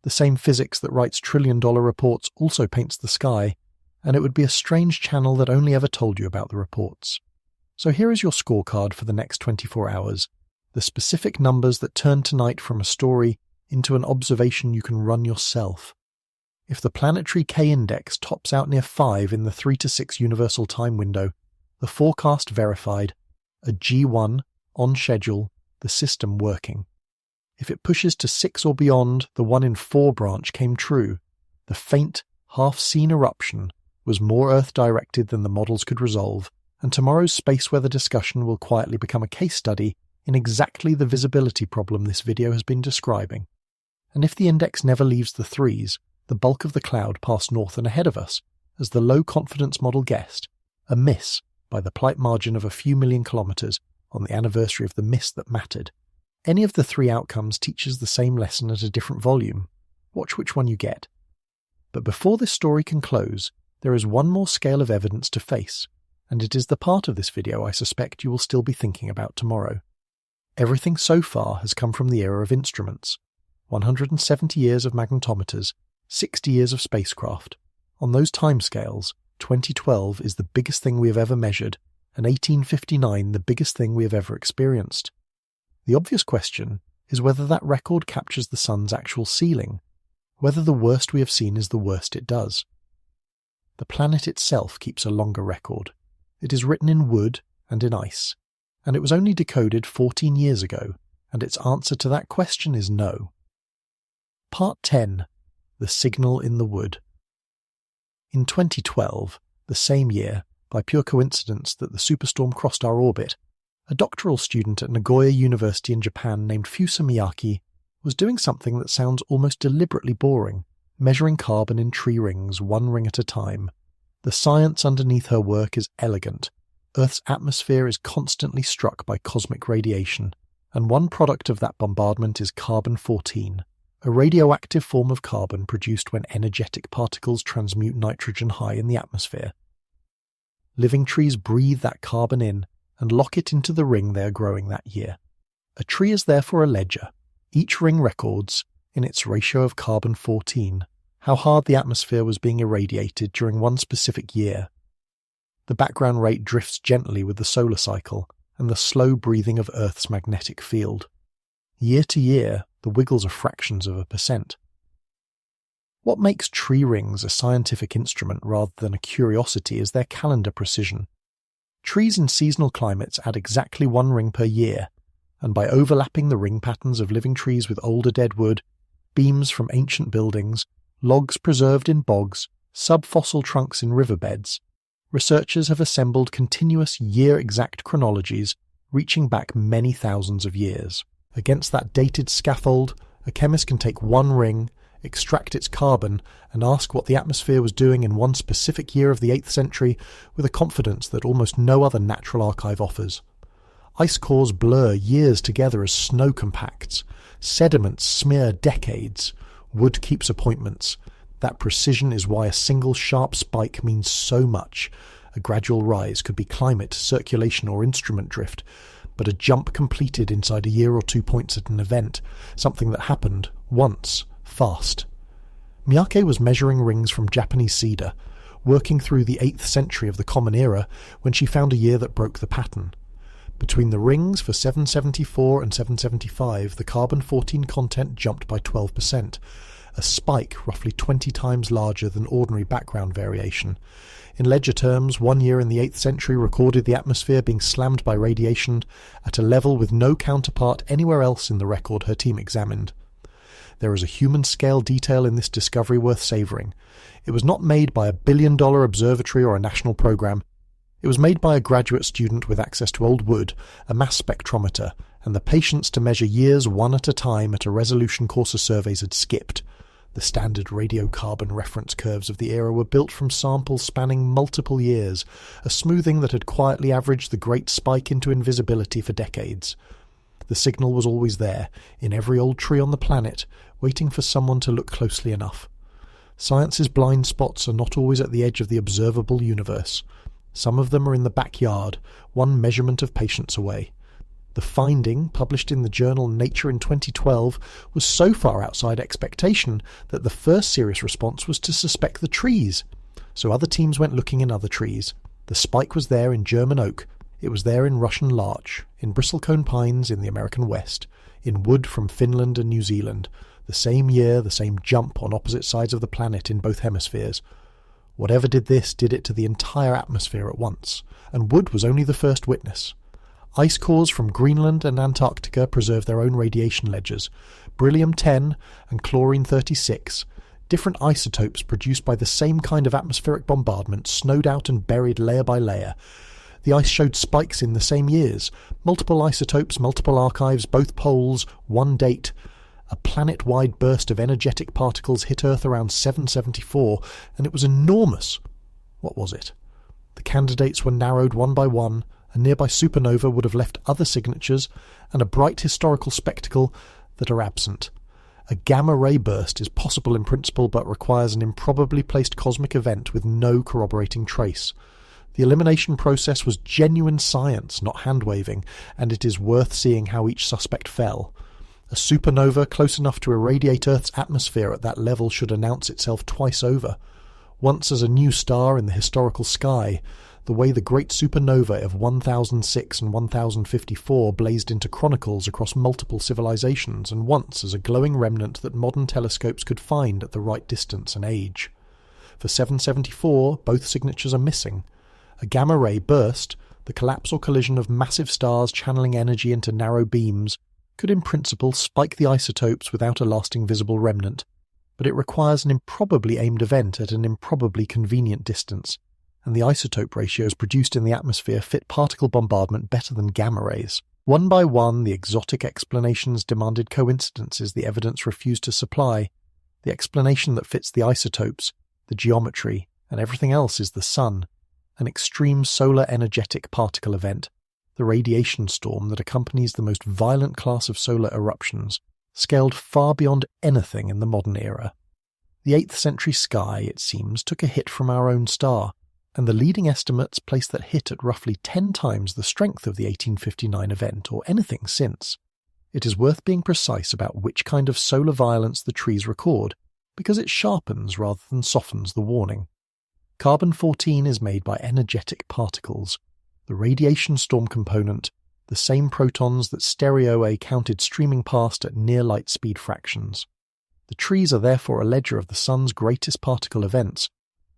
The same physics that writes trillion-dollar reports also paints the sky, and it would be a strange channel that only ever told you about the reports. So here is your scorecard for the next 24 hours, the specific numbers that turn tonight from a story into an observation you can run yourself. If the planetary K-index tops out near 5 in the 3 to 6 universal time window, the forecast verified, a G1, on schedule, the system working. If it pushes to 6 or beyond, the 1 in 4 branch came true. The faint, half-seen eruption was more Earth-directed than the models could resolve, and tomorrow's space weather discussion will quietly become a case study in exactly the visibility problem this video has been describing. And if the index never leaves the 3s, the bulk of the cloud passed north and ahead of us, as the low-confidence model guessed, a miss by the plight margin of a few million kilometers on the anniversary of the miss that mattered. Any of the 3 outcomes teaches the same lesson at a different volume. Watch which one you get. But before this story can close, there is one more scale of evidence to face, and it is the part of this video I suspect you will still be thinking about tomorrow. Everything so far has come from the era of instruments. 170 years of magnetometers, 60 years of spacecraft. On those timescales, 2012 is the biggest thing we have ever measured, and 1859 the biggest thing we have ever experienced. The obvious question is whether that record captures the sun's actual ceiling, whether the worst we have seen is the worst it does. The planet itself keeps a longer record. It is written in wood and in ice, and it was only decoded 14 years ago, and its answer to that question is no. Part 10. The Signal in the Wood. In 2012, the same year, by pure coincidence that the Superstorm crossed our orbit, a doctoral student at Nagoya University in Japan named Fusa Miyake was doing something that sounds almost deliberately boring, measuring carbon in tree rings, one ring at a time. The science underneath her work is elegant. Earth's atmosphere is constantly struck by cosmic radiation, and one product of that bombardment is carbon-14, a radioactive form of carbon produced when energetic particles transmute nitrogen high in the atmosphere. Living trees breathe that carbon in and lock it into the ring they are growing that year. A tree is therefore a ledger. Each ring records, in its ratio of carbon-14, how hard the atmosphere was being irradiated during one specific year. The background rate drifts gently with the solar cycle and the slow breathing of Earth's magnetic field. Year to year, the wiggles are fractions of a percent. What makes tree rings a scientific instrument rather than a curiosity is their calendar precision. Trees in seasonal climates add exactly 1 ring per year, and by overlapping the ring patterns of living trees with older dead wood, beams from ancient buildings, logs preserved in bogs, subfossil trunks in riverbeds, researchers have assembled continuous year-exact chronologies reaching back many thousands of years. Against that dated scaffold, a chemist can take 1 ring, extract its carbon, and ask what the atmosphere was doing in one specific year of the 8th century with a confidence that almost no other natural archive offers. Ice cores blur years together as snow compacts. Sediments smear decades. Wood keeps appointments. That precision is why a single sharp spike means so much. A gradual rise could be climate, circulation, or instrument drift, but a jump completed inside a year or 2 points at an event, something that happened once, fast. Miyake was measuring rings from Japanese cedar, working through the 8th century of the Common Era when she found a year that broke the pattern. Between the rings for 774 and 775, the carbon-14 content jumped by 12%, a spike roughly 20 times larger than ordinary background variation. In ledger terms, 1 year in the 8th century recorded the atmosphere being slammed by radiation at a level with no counterpart anywhere else in the record her team examined. There is a human-scale detail in this discovery worth savouring. It was not made by a billion-dollar observatory or a national program. It was made by a graduate student with access to old wood, a mass spectrometer, and the patience to measure years one at a time at a resolution courser surveys had skipped. The standard radiocarbon reference curves of the era were built from samples spanning multiple years, a smoothing that had quietly averaged the great spike into invisibility for decades. The signal was always there, in every old tree on the planet, waiting for someone to look closely enough. Science's blind spots are not always at the edge of the observable universe. Some of them are in the backyard, one measurement of patience away. The finding, published in the journal Nature in 2012, was so far outside expectation that the first serious response was to suspect the trees. So other teams went looking in other trees. The spike was there in German oak. It was there in Russian larch, in bristlecone pines in the American West, in wood from Finland and New Zealand. The The same year, the same jump on opposite sides of the planet in both hemispheres. Whatever did this did it to the entire atmosphere at once, and Wood was only the first witness. Ice cores from Greenland and Antarctica preserve their own radiation ledgers. Beryllium-10 and chlorine-36, different isotopes produced by the same kind of atmospheric bombardment, snowed out and buried layer by layer. The ice showed spikes in the same years. Multiple isotopes, multiple archives, both poles, one date. A planet-wide burst of energetic particles hit Earth around 774, and it was enormous. What was it? The candidates were narrowed one by one. A nearby supernova would have left other signatures, and a bright historical spectacle that are absent. A gamma-ray burst is possible in principle, but requires an improbably placed cosmic event with no corroborating trace. The elimination process was genuine science, not hand-waving, and it is worth seeing how each suspect fell. A supernova close enough to irradiate Earth's atmosphere at that level should announce itself twice over. Once as a new star in the historical sky, the way the great supernova of 1006 and 1054 blazed into chronicles across multiple civilizations, and once as a glowing remnant that modern telescopes could find at the right distance and age. For 774, both signatures are missing. A gamma-ray burst, the collapse or collision of massive stars channeling energy into narrow beams, could in principle spike the isotopes without a lasting visible remnant, but it requires an improbably aimed event at an improbably convenient distance, and the isotope ratios produced in the atmosphere fit particle bombardment better than gamma rays. One by one, the exotic explanations demanded coincidences the evidence refused to supply. The explanation that fits the isotopes, the geometry, and everything else is the sun, an extreme solar energetic particle event, the radiation storm that accompanies the most violent class of solar eruptions, scaled far beyond anything in the modern era. The 8th century sky, it seems, took a hit from our own star, and the leading estimates place that hit at roughly 10 times the strength of the 1859 event or anything since. It is worth being precise about which kind of solar violence the trees record, because it sharpens rather than softens the warning. Carbon-14 is made by energetic particles. The radiation storm component, the same protons that Stereo A counted streaming past at near light speed fractions. The trees are therefore a ledger of the sun's greatest particle events,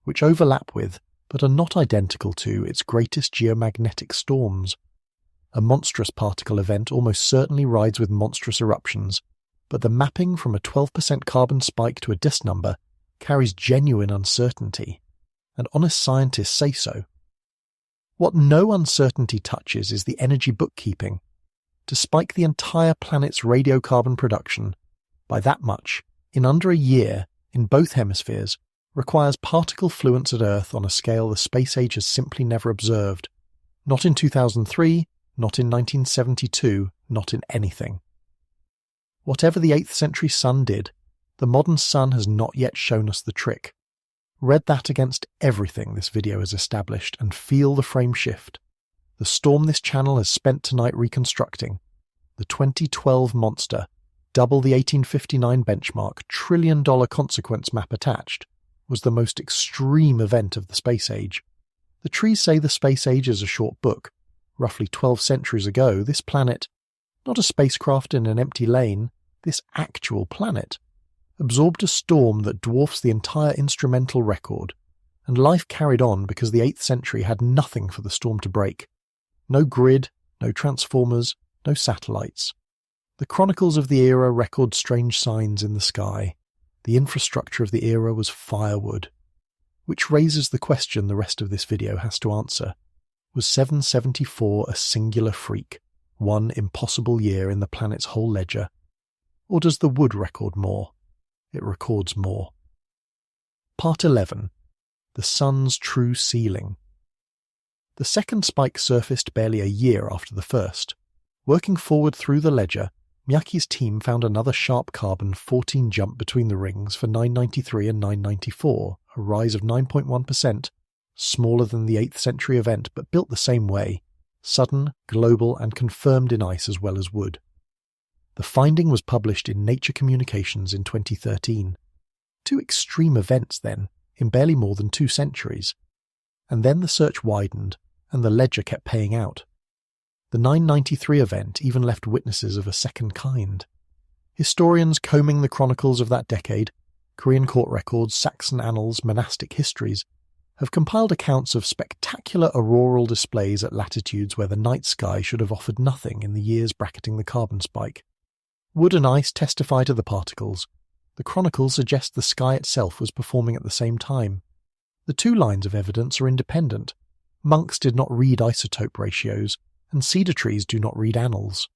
which overlap with, but are not identical to, its greatest geomagnetic storms. A monstrous particle event almost certainly rides with monstrous eruptions, but the mapping from a 12% carbon spike to a disk number carries genuine uncertainty, and honest scientists say so. What no uncertainty touches is the energy bookkeeping. To spike the entire planet's radiocarbon production by that much, in under a year, in both hemispheres, requires particle fluence at Earth on a scale the space age has simply never observed. Not in 2003, not in 1972, not in anything. Whatever the 8th century sun did, the modern sun has not yet shown us the trick. Read that against everything this video has established and feel the frame shift. The storm this channel has spent tonight reconstructing, the 2012 monster, double the 1859 benchmark, $1 trillion consequence map attached, was the most extreme event of the space age. The trees say the space age is a short book. Roughly 12 centuries ago, this planet, not a spacecraft in an empty lane, this actual planet, absorbed a storm that dwarfs the entire instrumental record, and life carried on because the 8th century had nothing for the storm to break. No grid, no transformers, no satellites. The chronicles of the era record strange signs in the sky. The infrastructure of the era was firewood. Which raises the question the rest of this video has to answer. Was 774 a singular freak, one impossible year in the planet's whole ledger? Or does the wood record more? It records more. Part 11. The Sun's True Ceiling. The second spike surfaced barely a year after the first. Working forward through the ledger, Miyake's team found another sharp carbon-14 jump between the rings for 993 and 994, a rise of 9.1%, smaller than the 8th century event but built the same way, sudden, global and confirmed in ice as well as wood. The finding was published in Nature Communications in 2013. 2 extreme events then, in barely more than 2 centuries. And then the search widened, and the ledger kept paying out. The 993 event even left witnesses of a second kind. Historians combing the chronicles of that decade, Korean court records, Saxon annals, monastic histories, have compiled accounts of spectacular auroral displays at latitudes where the night sky should have offered nothing in the years bracketing the carbon spike. Wood and ice testify to the particles. The chronicles suggest the sky itself was performing at the same time. The two lines of evidence are independent. Monks did not read isotope ratios, and cedar trees do not read annals.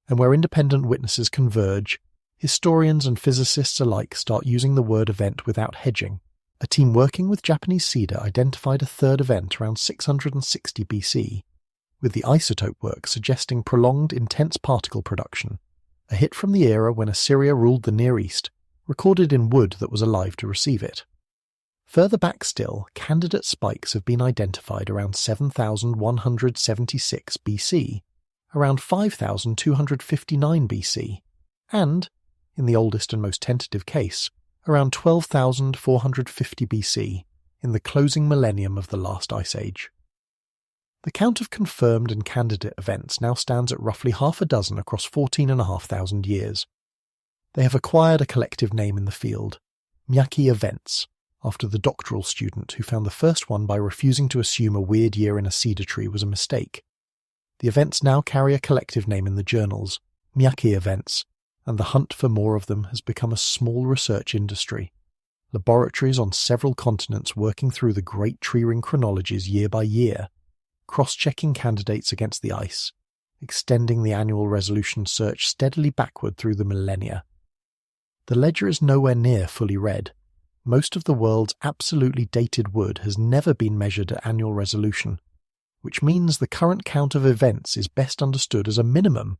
And where independent witnesses converge, historians and physicists alike start using the word event without hedging. A team working with Japanese cedar identified a third event around 660 BC, with the isotope work suggesting prolonged intense particle production, a hit from the era when Assyria ruled the Near East, recorded in wood that was alive to receive it. Further back still, candidate spikes have been identified around 7,176 BC, around 5,259 BC, and, in the oldest and most tentative case, around 12,450 BC, in the closing millennium of the last ice age. The count of confirmed and candidate events now stands at roughly half a dozen across 14,500 years. They have acquired a collective name in the field, Miyake events, after the doctoral student who found the first one by refusing to assume a weird year in a cedar tree was a mistake. The events now carry a collective name in the journals, Miyake events, and the hunt for more of them has become a small research industry. Laboratories on several continents working through the great tree ring chronologies year by year, cross-checking candidates against the ice, extending the annual resolution search steadily backward through the millennia. The ledger is nowhere near fully read. Most of the world's absolutely dated wood has never been measured at annual resolution, which means the current count of events is best understood as a minimum,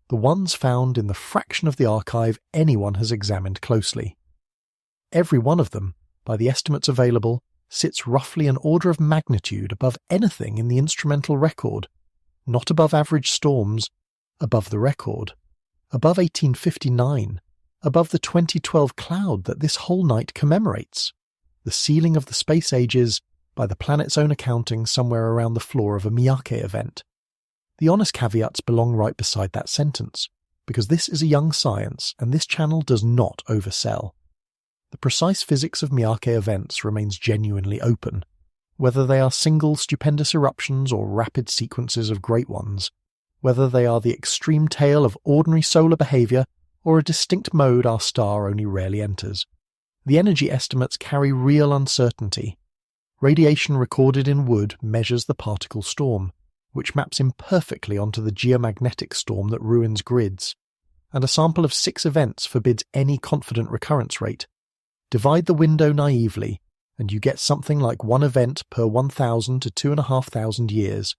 the ones found in the fraction of the archive anyone has examined closely. Every one of them, by the estimates available, sits roughly an order of magnitude above anything in the instrumental record, not above average storms, above the record, above 1859, above the 2012 cloud that this whole night commemorates, the ceiling of the space ages, by the planet's own accounting somewhere around the floor of a Miyake event. The honest caveats belong right beside that sentence, because this is a young science and this channel does not oversell. The precise physics of Miyake events remains genuinely open, whether they are single stupendous eruptions or rapid sequences of great ones, whether they are the extreme tail of ordinary solar behavior or a distinct mode our star only rarely enters. The energy estimates carry real uncertainty. Radiation recorded in wood measures the particle storm, which maps imperfectly onto the geomagnetic storm that ruins grids, and a sample of 6 events forbids any confident recurrence rate. Divide the window naively, and you get something like 1 event per 1,000 to 2,500 years.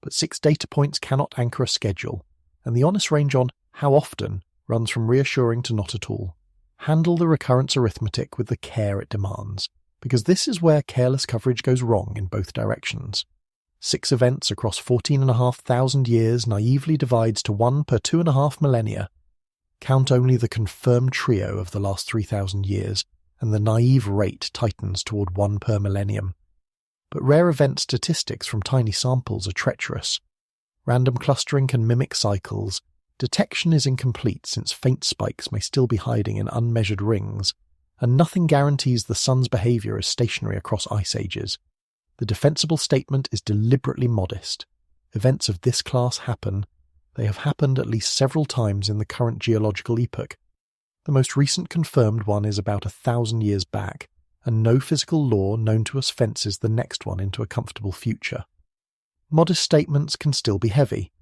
But 6 data points cannot anchor a schedule, and the honest range on how often runs from reassuring to not at all. Handle the recurrence arithmetic with the care it demands, because this is where careless coverage goes wrong in both directions. 6 events across 14,500 years naively divides to 1 per 2.5 millennia. Count only the confirmed trio of the last 3,000 years, and the naive rate tightens toward 1 per millennium. But rare event statistics from tiny samples are treacherous. Random clustering can mimic cycles. Detection is incomplete since faint spikes may still be hiding in unmeasured rings, and nothing guarantees the sun's behavior is stationary across ice ages. The defensible statement is deliberately modest. Events of this class happen. They have happened at least several times in the current geological epoch. The most recent confirmed one is about 1,000 years back, and no physical law known to us fences the next one into a comfortable future. Modest statements can still be heavy.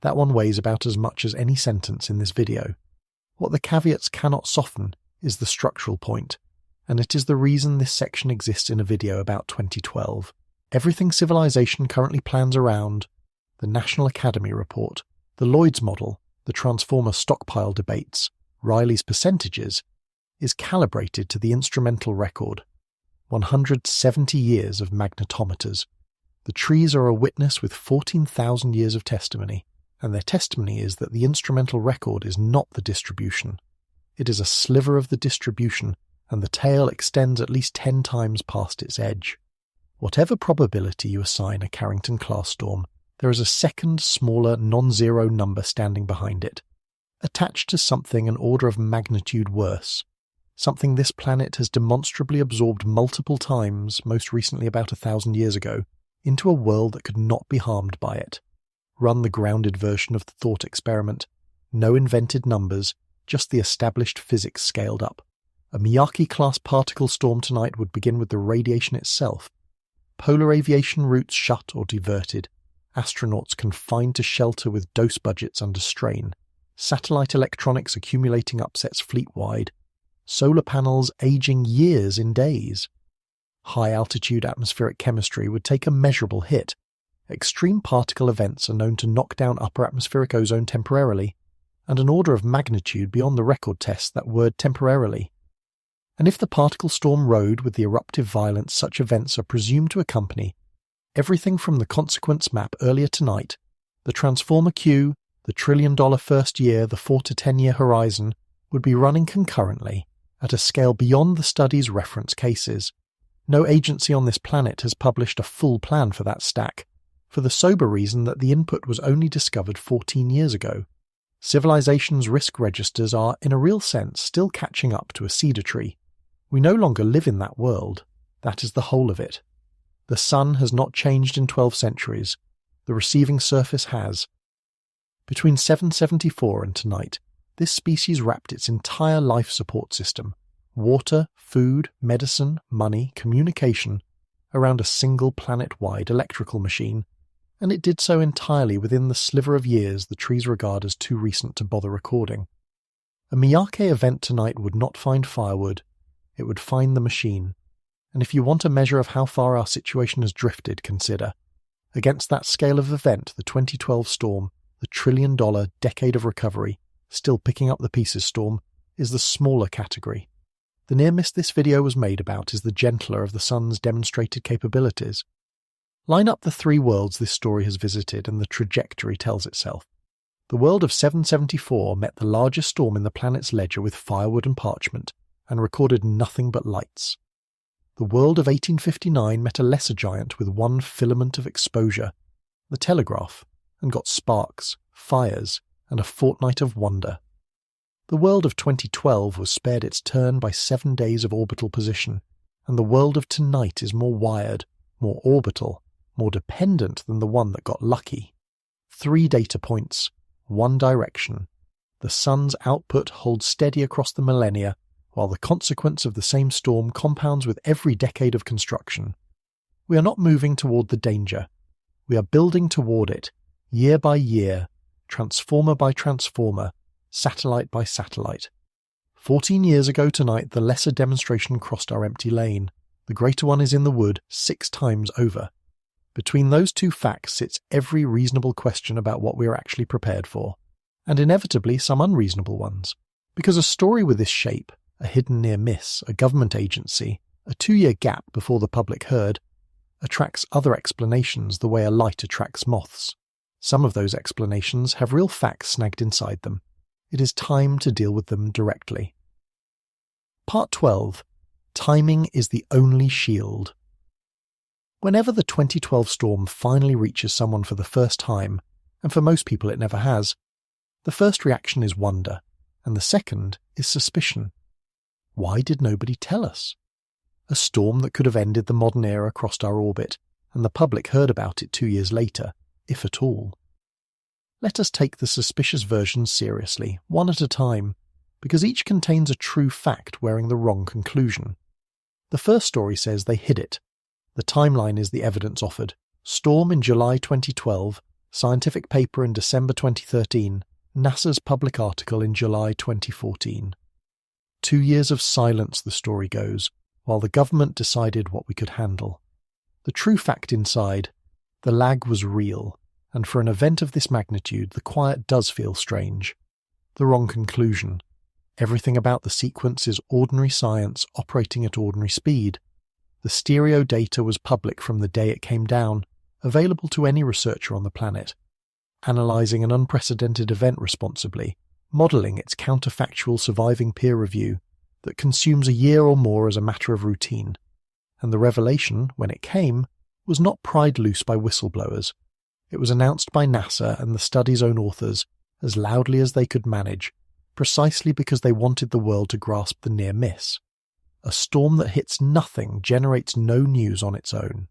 That one weighs about as much as any sentence in this video. What the caveats cannot soften is the structural point, and it is the reason this section exists in a video about 2012. Everything civilization currently plans around, the National Academy report, the Lloyd's model, the Transformer stockpile debates, Riley's percentages, is calibrated to the instrumental record. 170 years of magnetometers. The trees are a witness with 14,000 years of testimony, and their testimony is that the instrumental record is not the distribution. It is a sliver of the distribution, and the tail extends at least 10 times past its edge. Whatever probability you assign a Carrington-class storm, there is a second, smaller, non-zero number standing behind it. attached to something an order of magnitude worse, something this planet has demonstrably absorbed multiple times, most recently about 1,000 years ago, into a world that could not be harmed by it. Run the grounded version of the thought experiment. No invented numbers, just the established physics scaled up. A Miyake-class particle storm tonight would begin with the radiation itself. Polar aviation routes shut or diverted. Astronauts confined to shelter with dose budgets under strain. Satellite electronics accumulating upsets fleet-wide. Solar panels aging years in days. High-altitude atmospheric chemistry would take a measurable hit. Extreme particle events are known to knock down upper atmospheric ozone temporarily, and an order of magnitude beyond the record test that word temporarily. And if the particle storm rode with the eruptive violence such events are presumed to accompany, everything from the consequence map earlier tonight, the transformer queue, the $1 trillion first year, the 4 to 10 year horizon, would be running concurrently, at a scale beyond the study's reference cases. No agency on this planet has published a full plan for that stack, for the sober reason that the input was only discovered 14 years ago. Civilization's risk registers are, in a real sense, still catching up to a cedar tree. We no longer live in that world. That is the whole of it. The sun has not changed in 12 centuries. The receiving surface has. Between 774 and tonight, this species wrapped its entire life support system, water, food, medicine, money, communication, around a single planet-wide electrical machine, and it did so entirely within the sliver of years the trees regard as too recent to bother recording. A Miyake event tonight would not find firewood, it would find the machine. And if you want a measure of how far our situation has drifted, consider. Against that scale of event, the 2012 storm, the $1 trillion decade of recovery, still picking up the pieces storm, is the smaller category. The near miss this video was made about is the gentler of the sun's demonstrated capabilities. Line up the 3 worlds this story has visited and the trajectory tells itself. The world of 774 met the largest storm in the planet's ledger with firewood and parchment, and recorded nothing but lights. The world of 1859 met a lesser giant with one filament of exposure, the telegraph, and got sparks, fires, and a fortnight of wonder. The world of 2012 was spared its turn by 7 days of orbital position, and the world of tonight is more wired, more orbital, more dependent than the one that got lucky. 3 data points, 1 direction. The sun's output holds steady across the millennia, while the consequence of the same storm compounds with every decade of construction. We are not moving toward the danger. We are building toward it, year by year, transformer by transformer, satellite by satellite. 14 years ago tonight, the lesser demonstration crossed our empty lane. The greater one is in the wood 6 times over. Between those 2 facts sits every reasonable question about what we are actually prepared for, and inevitably some unreasonable ones. Because a story with this shape, a hidden near miss, a government agency, a 2-year gap before the public heard, attracts other explanations the way a light attracts moths. Some of those explanations have real facts snagged inside them. It is time to deal with them directly. Part 12. Timing is the only shield. Whenever the 2012 storm finally reaches someone for the first time, and for most people it never has, the first reaction is wonder, and the second is suspicion. Why did nobody tell us? A storm that could have ended the modern era crossed our orbit, and the public heard about it 2 years later, if at all. Let us take the suspicious versions seriously, one at a time, because each contains a true fact wearing the wrong conclusion. The first story says they hid it. The timeline is the evidence offered. Storm in July 2012, scientific paper in December 2013, NASA's public article in July 2014. 2 years of silence, the story goes, while the government decided what we could handle. The true fact inside, the lag was real, and for an event of this magnitude, the quiet does feel strange. The wrong conclusion. Everything about the sequence is ordinary science operating at ordinary speed. The stereo data was public from the day it came down, available to any researcher on the planet. Analysing an unprecedented event responsibly, modelling its counterfactual surviving peer review that consumes a year or more as a matter of routine. And the revelation, when it came, was not pried loose by whistleblowers. It was announced by NASA and the study's own authors as loudly as they could manage, precisely because they wanted the world to grasp the near miss. A storm that hits nothing generates no news on its own.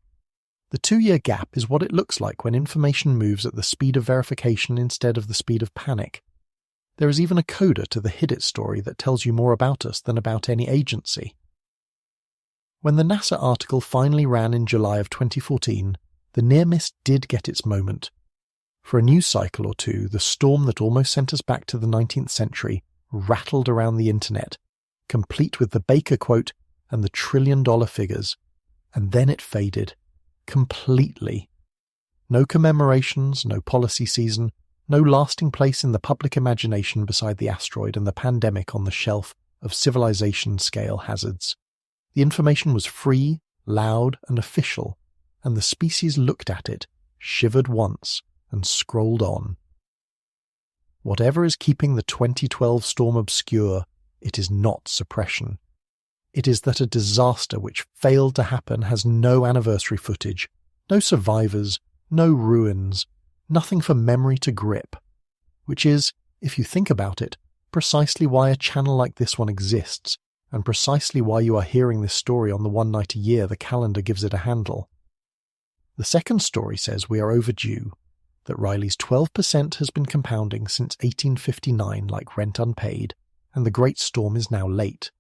The 2-year gap is what it looks like when information moves at the speed of verification instead of the speed of panic. There is even a coda to the Hid It story that tells you more about us than about any agency. When the NASA article finally ran in July of 2014, the near miss did get its moment. For a news cycle or two, the storm that almost sent us back to the 19th century rattled around the internet, complete with the Baker quote and the trillion-dollar figures, and then it faded. Completely. No commemorations, no policy season, no lasting place in the public imagination beside the asteroid and the pandemic on the shelf of civilization-scale hazards. The information was free, loud, and official, and the species looked at it, shivered once, and scrolled on. Whatever is keeping the 2012 storm obscure, it is not suppression. It is that a disaster which failed to happen has no anniversary footage, no survivors, no ruins, nothing for memory to grip. Which is, if you think about it, precisely why a channel like this one exists, and precisely why you are hearing this story on the one night a year the calendar gives it a handle. The second story says we are overdue, that Riley's 12% has been compounding since 1859 like rent unpaid, and the great storm is now late.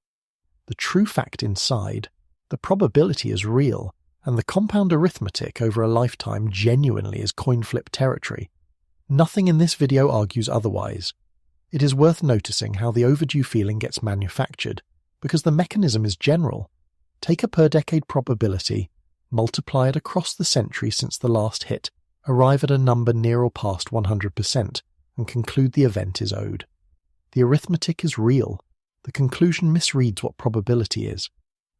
The true fact inside, the probability is real, and the compound arithmetic over a lifetime genuinely is coin flip territory. Nothing in this video argues otherwise. It is worth noticing how the overdue feeling gets manufactured, because the mechanism is general. Take a per-decade probability, multiply it across the century since the last hit, arrive at a number near or past 100%, and conclude the event is owed. The arithmetic is real. The conclusion misreads what probability is.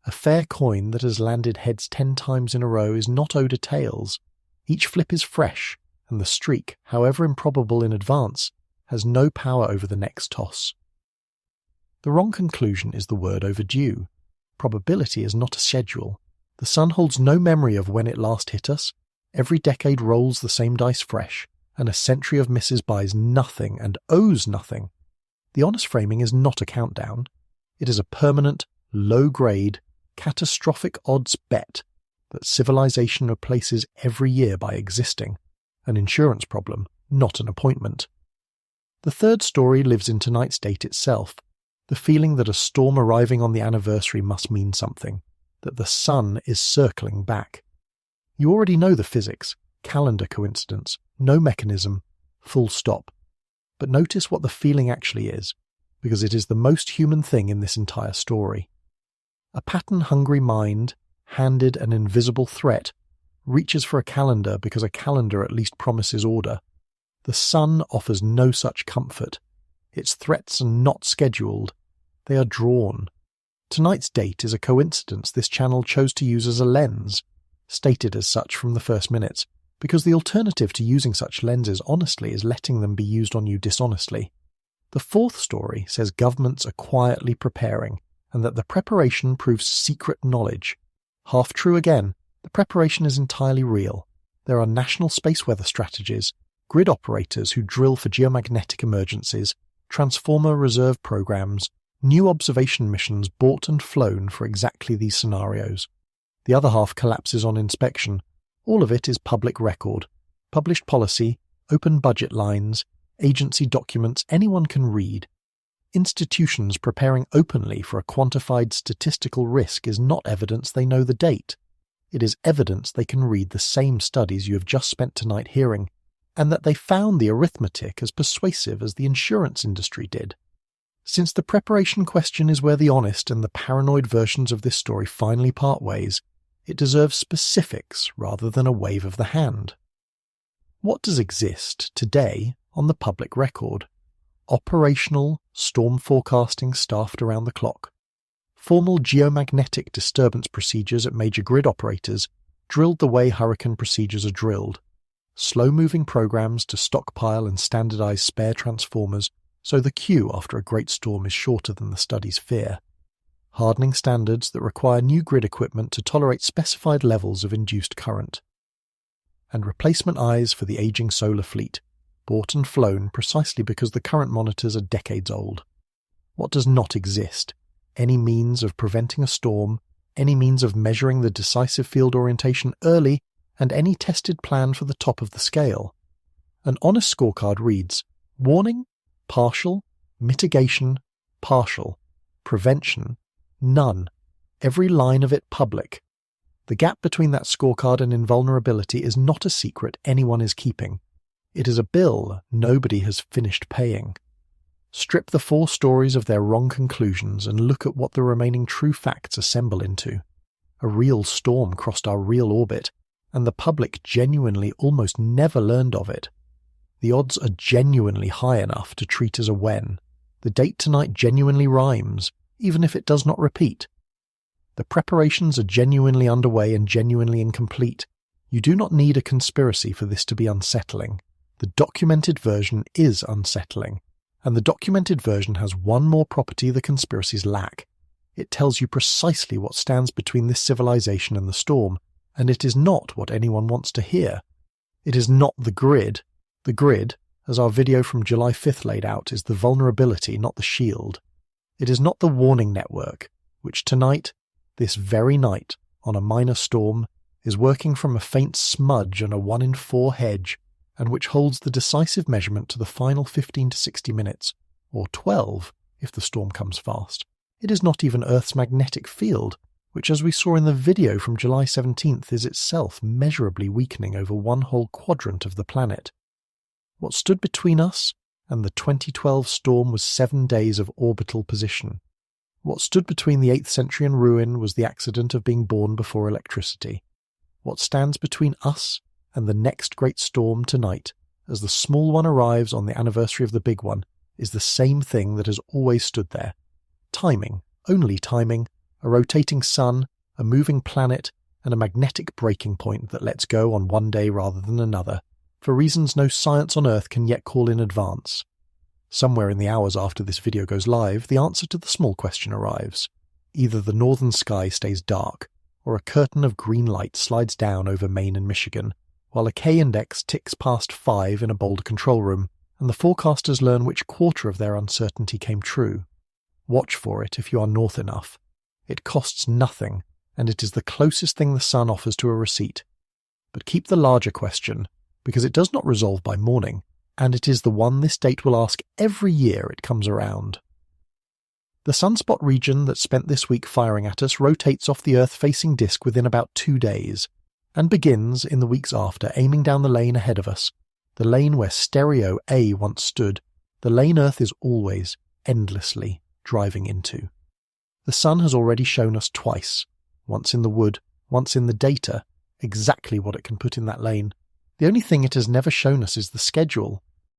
A fair coin that has landed heads 10 times in a row is not owed a tails. Each flip is fresh, and the streak, however improbable in advance, has no power over the next toss. The wrong conclusion is the word overdue. Probability is not a schedule. The sun holds no memory of when it last hit us. Every decade rolls the same dice fresh, and a century of misses buys nothing and owes nothing. The honest framing is not a countdown. It is a permanent, low-grade, catastrophic odds bet that civilization replaces every year by existing, an insurance problem, not an appointment. The third story lives in tonight's date itself, the feeling that a storm arriving on the anniversary must mean something, that the sun is circling back. You already know the physics, calendar coincidence, no mechanism, full stop. But notice what the feeling actually is, because it is the most human thing in this entire story. A pattern-hungry mind, handed an invisible threat, reaches for a calendar because a calendar at least promises order. The sun offers no such comfort. Its threats are not scheduled. They are drawn. Tonight's date is a coincidence this channel chose to use as a lens, stated as such from the first minutes, because the alternative to using such lenses honestly is letting them be used on you dishonestly. The fourth story says governments are quietly preparing, and that the preparation proves secret knowledge. Half true again, the preparation is entirely real. There are national space weather strategies, grid operators who drill for geomagnetic emergencies, transformer reserve programs, new observation missions bought and flown for exactly these scenarios. The other half collapses on inspection. All of it is public record. Published policy, open budget lines, agency documents anyone can read. Institutions preparing openly for a quantified statistical risk is not evidence they know the date. It is evidence they can read the same studies you have just spent tonight hearing, and that they found the arithmetic as persuasive as the insurance industry did. Since the preparation question is where the honest and the paranoid versions of this story finally part ways, it deserves specifics rather than a wave of the hand. What does exist today on the public record? Operational storm forecasting staffed around the clock. Formal geomagnetic disturbance procedures at major grid operators drilled the way hurricane procedures are drilled. Slow-moving programs to stockpile and standardize spare transformers so the queue after a great storm is shorter than the study's fear. Hardening standards that require new grid equipment to tolerate specified levels of induced current. And replacement eyes for the aging solar fleet, bought and flown precisely because the current monitors are decades old. What does not exist? Any means of preventing a storm, any means of measuring the decisive field orientation early, and any tested plan for the top of the scale. An honest scorecard reads: warning, partial, mitigation, partial, prevention, none, every line of it public. The gap between that scorecard and invulnerability is not a secret anyone is keeping. It is a bill nobody has finished paying. Strip the 4 stories of their wrong conclusions and look at what the remaining true facts assemble into. A real storm crossed our real orbit, and the public genuinely almost never learned of it. The odds are genuinely high enough to treat as a when. The date tonight genuinely rhymes, even if it does not repeat. The preparations are genuinely underway and genuinely incomplete. You do not need a conspiracy for this to be unsettling. The documented version is unsettling, and the documented version has one more property the conspiracies lack. It tells you precisely what stands between this civilization and the storm, and it is not what anyone wants to hear. It is not the grid. The grid, as our video from July 5th laid out, is the vulnerability, not the shield. It is not the warning network, which tonight, this very night, on a minor storm, is working from a faint smudge on a 1 in 4 hedge, and which holds the decisive measurement to the final 15 to 60 minutes, or 12 if the storm comes fast. It is not even Earth's magnetic field, which, as we saw in the video from July 17th, is itself measurably weakening over one whole quadrant of the planet. What stood between us and the 2012 storm was 7 days of orbital position. What stood between the 8th century and ruin was the accident of being born before electricity. What stands between us and the next great storm tonight, as the small one arrives on the anniversary of the big one, is the same thing that has always stood there. Timing, only timing, a rotating sun, a moving planet, and a magnetic breaking point that lets go on one day rather than another, for reasons no science on Earth can yet call in advance. Somewhere in the hours after this video goes live, the answer to the small question arrives. Either the northern sky stays dark, or a curtain of green light slides down over Maine and Michigan, while a K-index ticks past 5 in a Boulder control room, and the forecasters learn which quarter of their uncertainty came true. Watch for it if you are north enough. It costs nothing, and it is the closest thing the sun offers to a receipt. But keep the larger question, because it does not resolve by morning, and it is the one this date will ask every year it comes around. The sunspot region that spent this week firing at us rotates off the Earth-facing disk within about 2 days, and begins, in the weeks after, aiming down the lane ahead of us, the lane where Stereo A once stood, the lane Earth is always, endlessly, driving into. The sun has already shown us twice, once in the wood, once in the data, exactly what it can put in that lane. The only thing it has never shown us is the schedule,